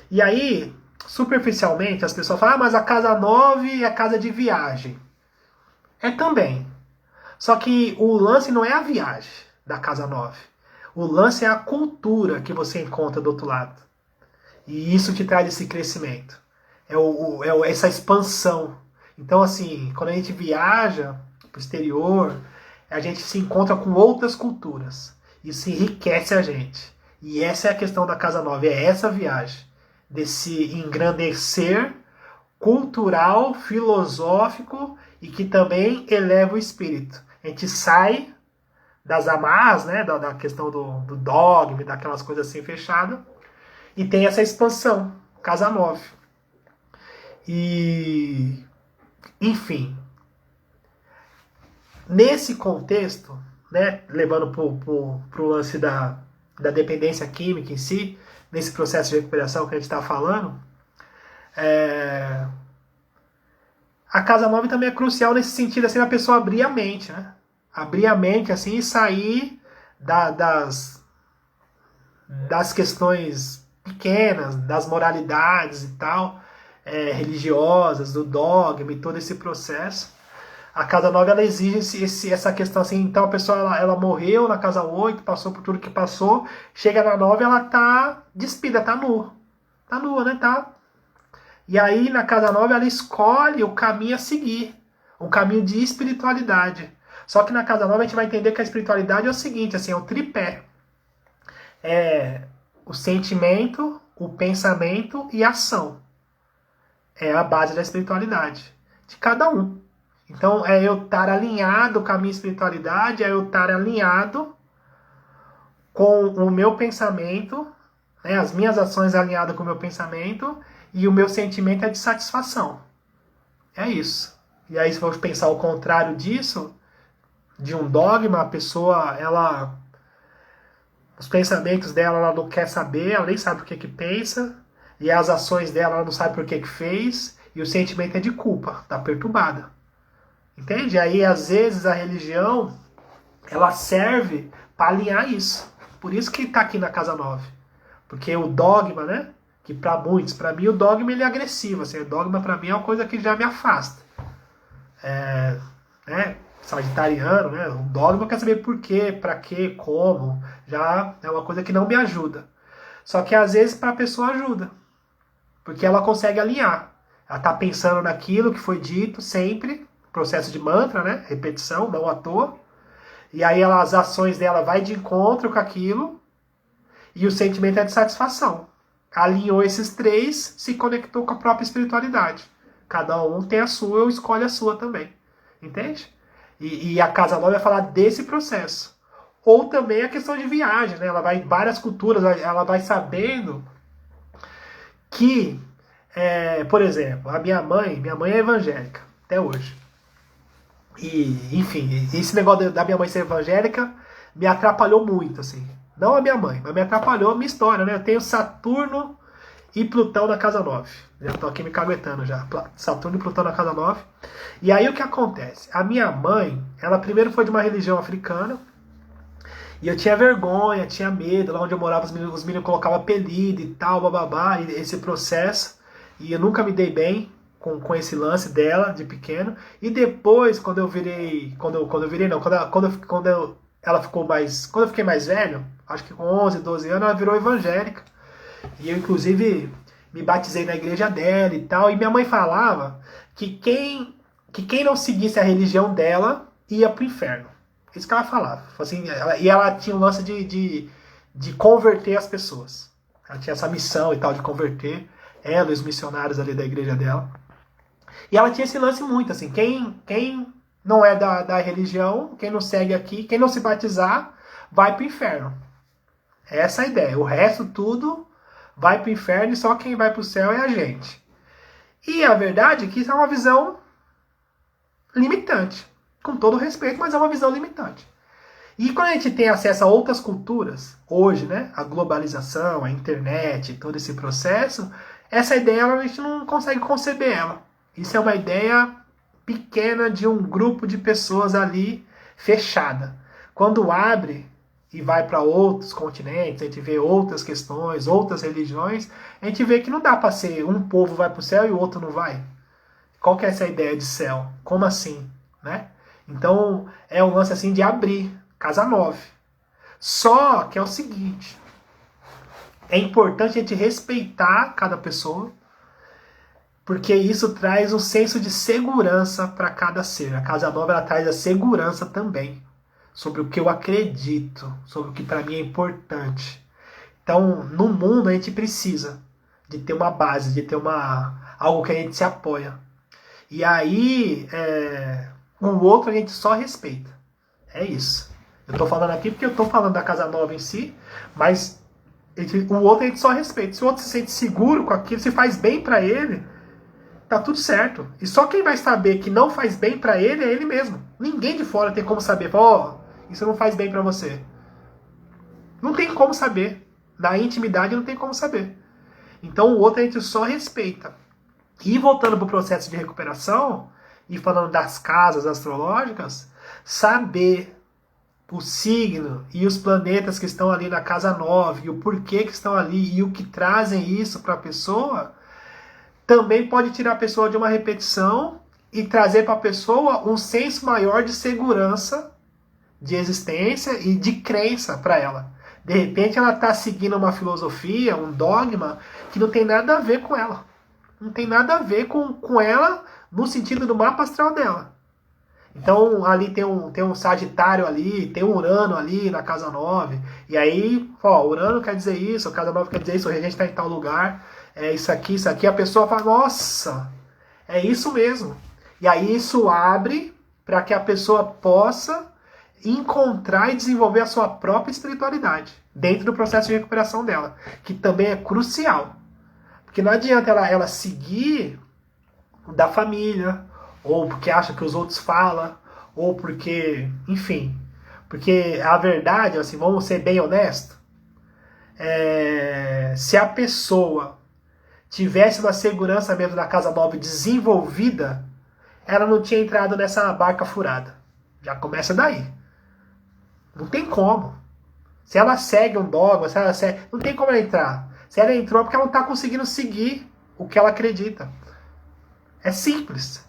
E aí, superficialmente, as pessoas falam, mas a casa 9 é a casa de viagem. É também. Só que o lance não é a viagem da casa 9. O lance é a cultura que você encontra do outro lado. E isso te traz esse crescimento. Essa expansão. Então, assim, quando a gente viaja para o exterior, a gente se encontra com outras culturas. Isso enriquece a gente. E essa é a questão da Casa Nova, é essa viagem. Desse engrandecer cultural, filosófico e que também eleva o espírito. A gente sai das amarras, né, da questão do dogma, daquelas coisas assim fechadas, e tem essa expansão, Casa Nova. E, enfim, nesse contexto, né, levando para o lance da dependência química em si, nesse processo de recuperação que a gente está falando, a Casa Nova também é crucial nesse sentido, assim, a pessoa abrir a mente, né? Abrir a mente, assim, e sair das questões pequenas, das moralidades e tal, religiosas, do dogma e todo esse processo. A Casa Nova, ela exige essa questão, assim, então a pessoa, ela morreu na Casa 8, passou por tudo que passou, chega na 9, ela tá despida, tá nua. Tá nua, né? Tá. E aí, na Casa 9, ela escolhe o caminho a seguir, um caminho de espiritualidade. Só que na Casa Nova a gente vai entender que a espiritualidade é o seguinte, assim, é o tripé. É o sentimento, o pensamento e a ação. É a base da espiritualidade, de cada um. Então, é eu estar alinhado com a minha espiritualidade, é eu estar alinhado com o meu pensamento, né, as minhas ações alinhadas com o meu pensamento, e o meu sentimento é de satisfação. É isso. E aí, se for pensar o contrário disso, de um dogma, a pessoa, os pensamentos dela, ela não quer saber, ela nem sabe o que pensa, e as ações dela, ela não sabe por que fez, e o sentimento é de culpa, tá perturbada. Entende? Aí, às vezes, a religião, ela serve para alinhar isso. Por isso que está aqui na Casa 9. Porque o dogma, né? Que para muitos, para mim, o dogma ele é agressivo. Assim, o dogma, para mim, é uma coisa que já me afasta. Né? Sagitariano, né? O dogma quer saber por quê, para quê, como. Já é uma coisa que não me ajuda. Só que, às vezes, para a pessoa ajuda. Porque ela consegue alinhar. Ela está pensando naquilo que foi dito sempre. Processo de mantra, né? Repetição, não à toa. E aí as ações dela vai de encontro com aquilo. E o sentimento é de satisfação. Alinhou esses três, se conectou com a própria espiritualidade. Cada um tem a sua, eu escolho a sua também. Entende? E a Casa Nova vai falar desse processo. Ou também a questão de viagem, né? Ela vai em várias culturas, ela vai sabendo que, por exemplo, a minha mãe é evangélica, até hoje. E, enfim, esse negócio da minha mãe ser evangélica me atrapalhou muito, assim. Não a minha mãe, mas me atrapalhou a minha história, né? Eu tenho Saturno e Plutão na Casa 9. Já tô aqui me caguetando já. Saturno e Plutão na Casa 9. E aí o que acontece? A minha mãe, ela primeiro foi de uma religião africana. E eu tinha vergonha, tinha medo. Lá onde eu morava, os meninos colocavam apelido e tal, bababá, e esse processo. E eu nunca me dei bem com esse lance dela, de pequeno. E depois, quando eu virei... Quando eu virei, não. Ela ficou mais... Quando eu fiquei mais velho, acho que com 11, 12 anos, ela virou evangélica. E eu, inclusive, me batizei na igreja dela e tal. E minha mãe falava que quem não seguisse a religião dela ia pro inferno. Isso que ela falava. Assim, e ela tinha um lance de converter as pessoas. Ela tinha essa missão e tal de converter ela e os missionários ali da igreja dela. E ela tinha esse lance muito, assim, quem não é da religião, quem não segue aqui, quem não se batizar, vai pro inferno. Essa é a ideia. O resto tudo vai pro inferno e só quem vai pro céu é a gente. E a verdade é que isso é uma visão limitante. Com todo respeito, mas é uma visão limitante. E quando a gente tem acesso a outras culturas, hoje, né, a globalização, a internet, todo esse processo, essa ideia a gente não consegue conceber ela. Isso é uma ideia pequena de um grupo de pessoas ali fechada. Quando abre e vai para outros continentes, a gente vê outras questões, outras religiões, a gente vê que não dá para ser um povo vai para o céu e o outro não vai. Qual que é essa ideia de céu? Como assim? Né? Então, é um lance assim de abrir, Casa 9. Só que é o seguinte, é importante a gente respeitar cada pessoa, Porque isso traz um senso de segurança para cada ser. A casa nova ela traz a segurança também sobre o que eu acredito, sobre o que para mim é importante. Então, no mundo a gente precisa de ter uma base, de ter algo que a gente se apoia. E aí, o outro a gente só respeita. É isso. Eu tô falando aqui porque eu tô falando da casa nova em si, mas o outro a gente só respeita. Se o outro se sente seguro com aquilo, se faz bem para ele, tá tudo certo. E só quem vai saber que não faz bem para ele é ele mesmo. Ninguém de fora tem como saber. Isso não faz bem para você. Não tem como saber. Na intimidade não tem como saber. Então o outro a gente só respeita. E voltando pro processo de recuperação, e falando das casas astrológicas, saber o signo e os planetas que estão ali na casa 9, e o porquê que estão ali, e o que trazem isso para a pessoa, também pode tirar a pessoa de uma repetição e trazer para a pessoa um senso maior de segurança, de existência e de crença para ela. De repente ela está seguindo uma filosofia, um dogma, que não tem nada a ver com ela. Não tem nada a ver com ela no sentido do mapa astral dela. Então ali tem um Sagitário ali, tem um Urano ali na casa 9. E aí, Urano quer dizer isso, a casa 9 quer dizer isso, o regente está em tal lugar, é isso aqui. A pessoa fala, nossa, é isso mesmo. E aí isso abre para que a pessoa possa encontrar e desenvolver a sua própria espiritualidade dentro do processo de recuperação dela, que também é crucial. Porque não adianta ela seguir da família, ou porque acha que os outros falam, ou porque, enfim, porque a verdade, assim, vamos ser bem honestos, se a pessoa tivesse uma segurança mesmo da casa nova desenvolvida, ela não tinha entrado nessa barca furada. Já começa daí. Não tem como. Se ela segue um dogma, não tem como ela entrar. Se ela entrou é porque ela não está conseguindo seguir o que ela acredita. É simples.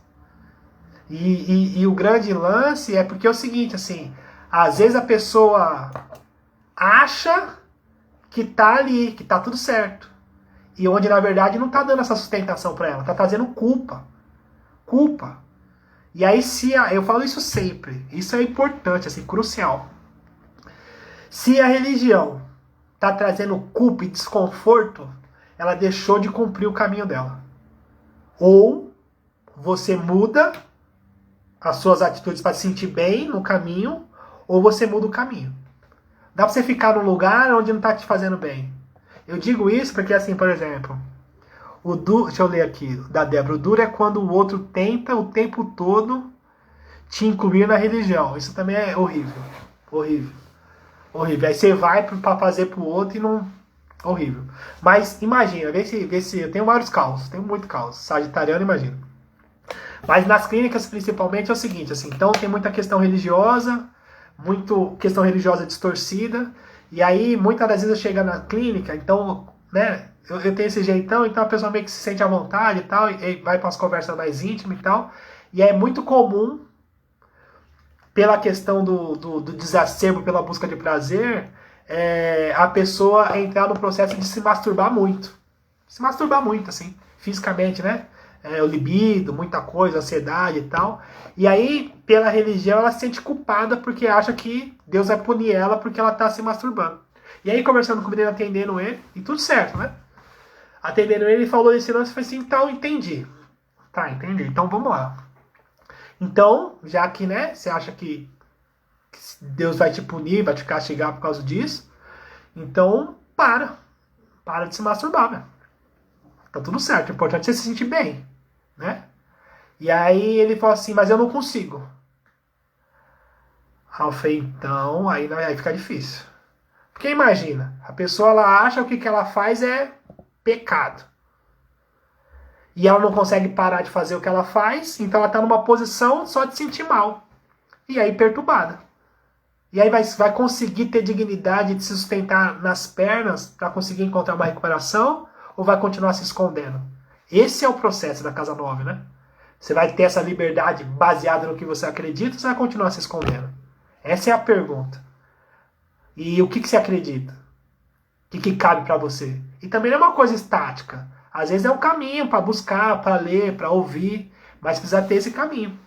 E o grande lance é porque é o seguinte, assim, às vezes a pessoa acha que tá ali, que tá tudo certo. E onde na verdade não tá dando essa sustentação para ela, tá trazendo culpa. Culpa. E aí eu falo isso sempre, isso é importante, assim, crucial. Se a religião tá trazendo culpa e desconforto, ela deixou de cumprir o caminho dela. Ou você muda as suas atitudes para se sentir bem no caminho, ou você muda o caminho. Dá para você ficar num lugar onde não está te fazendo bem. Eu digo isso porque, assim, por exemplo, deixa eu ler aqui, da Débora. O duro é quando o outro tenta o tempo todo te incluir na religião. Isso também é horrível. Horrível. Horrível. Aí você vai para fazer pro outro e não... Horrível. Mas imagina, vê se eu tenho vários casos, tenho muito caos. Sagitariano, imagina. Mas nas clínicas, principalmente, é o seguinte, assim, então tem muita questão religiosa, muito questão religiosa distorcida, e aí muitas das vezes chega na clínica, então, né, eu tenho esse jeitão, então a pessoa meio que se sente à vontade e tal, e vai para as conversas mais íntimas e tal, e é muito comum, pela questão do desacerbo, pela busca de prazer, a pessoa entrar no processo de se masturbar muito. Se masturbar muito, assim, fisicamente, né? O libido, muita coisa, ansiedade e tal. E aí, pela religião, ela se sente culpada porque acha que Deus vai punir ela porque ela está se masturbando. E aí, conversando com o menino, atendendo ele, e tudo certo, né? Atendendo ele, ele falou esse lance, eu falei assim, então, entendi. Tá, entendi. Então, vamos lá. Então, já que, né, você acha que Deus vai te punir, vai te castigar por causa disso, então, para de se masturbar, velho. Tá tudo certo, o importante é você se sentir bem, né? E aí ele falou assim, mas eu não consigo. Aí eu falei, então, aí fica difícil. Porque imagina, a pessoa ela acha que o que ela faz é pecado. E ela não consegue parar de fazer o que ela faz, então ela tá numa posição só de sentir mal. E aí perturbada. E aí vai conseguir ter dignidade de se sustentar nas pernas para conseguir encontrar uma recuperação, ou vai continuar se escondendo? Esse é o processo da casa 9, né? Você vai ter essa liberdade baseada no que você acredita, ou você vai continuar se escondendo? Essa é a pergunta. E o que você acredita? O que cabe para você? E também não é uma coisa estática. Às vezes é um caminho para buscar, para ler, para ouvir, mas precisa ter esse caminho.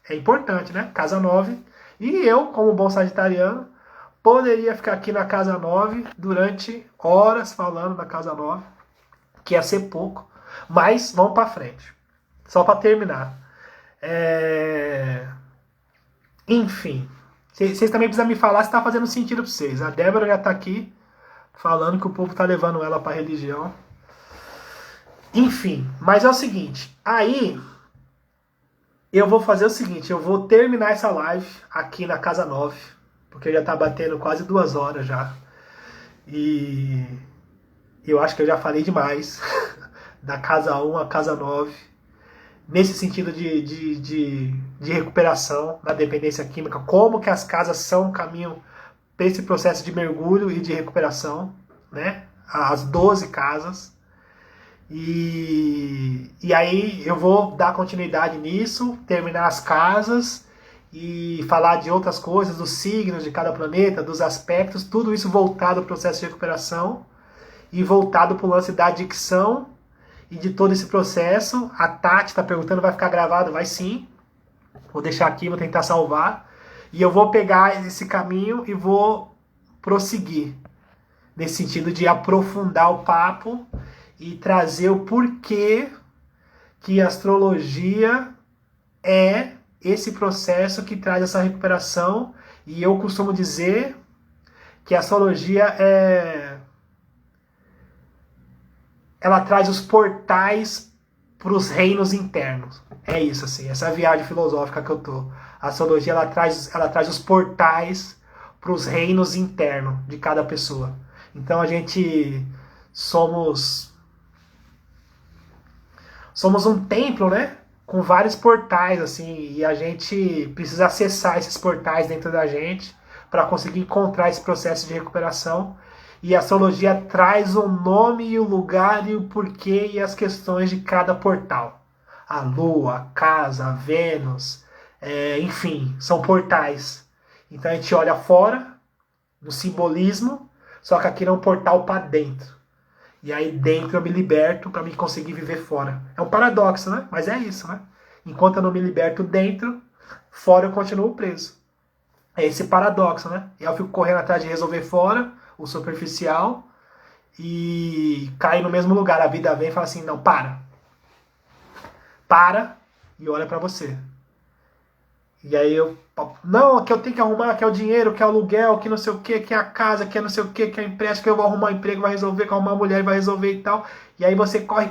É importante, né? Casa 9. E eu, como bom sagitariano, poderia ficar aqui na casa 9 durante horas falando da casa 9, que ia ser pouco, mas vamos para frente. Só para terminar. Enfim, vocês também precisam me falar se está fazendo sentido para vocês. A Débora já está aqui falando que o povo está levando ela para religião. Enfim, mas é o seguinte, aí eu vou fazer o seguinte, eu vou terminar essa live aqui na casa 9, porque já está batendo quase 2 horas já. E eu acho que eu já falei demais da casa 1 à casa 9, nesse sentido de recuperação da dependência química, como que as casas são um caminho para esse processo de mergulho e de recuperação, né? As 12 casas. E aí eu vou dar continuidade nisso, terminar as casas e falar de outras coisas, dos signos de cada planeta, dos aspectos, tudo isso voltado ao processo de recuperação e voltado para o lance da adicção e de todo esse processo. A Tati está perguntando, vai ficar gravado? Vai sim. Vou deixar aqui, vou tentar salvar. E eu vou pegar esse caminho e vou prosseguir nesse sentido de aprofundar o papo e trazer o porquê que a astrologia é esse processo que traz essa recuperação. E eu costumo dizer que a astrologia ela traz os portais para os reinos internos. É isso, assim, essa viagem filosófica que eu tô. A astrologia ela traz os portais para os reinos internos de cada pessoa. Então a gente somos um templo, né? Com vários portais, assim, e a gente precisa acessar esses portais dentro da gente para conseguir encontrar esse processo de recuperação. E a astrologia traz o nome e o lugar e o porquê e as questões de cada portal. A Lua, a Casa, a Vênus, enfim, são portais. Então a gente olha fora, no simbolismo, só que aqui é um portal para dentro. E aí dentro eu me liberto para me conseguir viver fora. É um paradoxo, né? Mas é isso, né? Enquanto eu não me liberto dentro, fora eu continuo preso. É esse paradoxo, né? E aí eu fico correndo atrás de resolver fora, o superficial, e cai no mesmo lugar. A vida vem e fala assim, não, para. Para e olha para você. E aí não, que eu tenho que arrumar, que é o dinheiro, que é o aluguel, que não sei o que é a casa, que é não sei o que é empréstimo, que eu vou arrumar um emprego, vai resolver, que arrumar uma mulher vai resolver e tal. E aí você corre,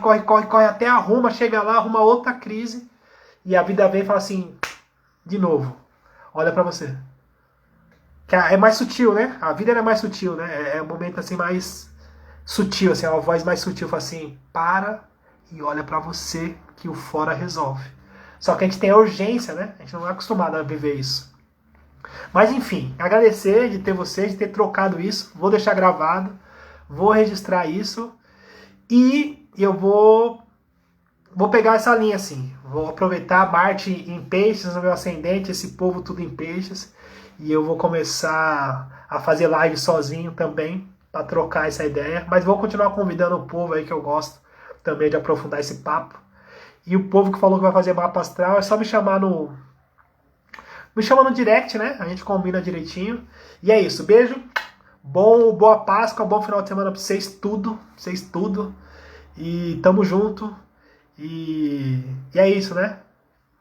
até arruma, chega lá, arruma outra crise, e a vida vem e fala assim, de novo, olha pra você. Que é mais sutil, né? A vida é mais sutil, né? É um momento assim mais sutil, assim, uma voz mais sutil, fala assim, para e olha pra você que o fora resolve. Só que a gente tem a urgência, né? A gente não é acostumado a viver isso. Mas enfim, agradecer de ter vocês, de ter trocado isso. Vou deixar gravado, vou registrar isso e eu vou pegar essa linha assim. Vou aproveitar Marte em peixes no meu ascendente, esse povo tudo em peixes, e eu vou começar a fazer live sozinho também para trocar essa ideia. Mas vou continuar convidando o povo aí que eu gosto também de aprofundar esse papo. E o povo que falou que vai fazer mapa astral, é só me chamar no direct, né? A gente combina direitinho. E é isso. Beijo. Boa Páscoa, bom final de semana pra vocês tudo. E tamo junto. E é isso, né?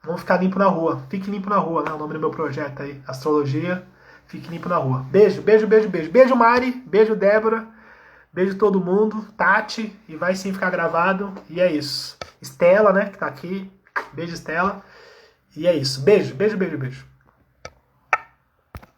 Vamos ficar limpo na rua. Fique limpo na rua, né? O nome do meu projeto aí. Astrologia. Fique limpo na rua. Beijo. Beijo, Mari. Beijo, Débora. Beijo todo mundo. Tati. E vai sim ficar gravado. E é isso. Estela, né? Que tá aqui. Beijo, Estela. E é isso. Beijo.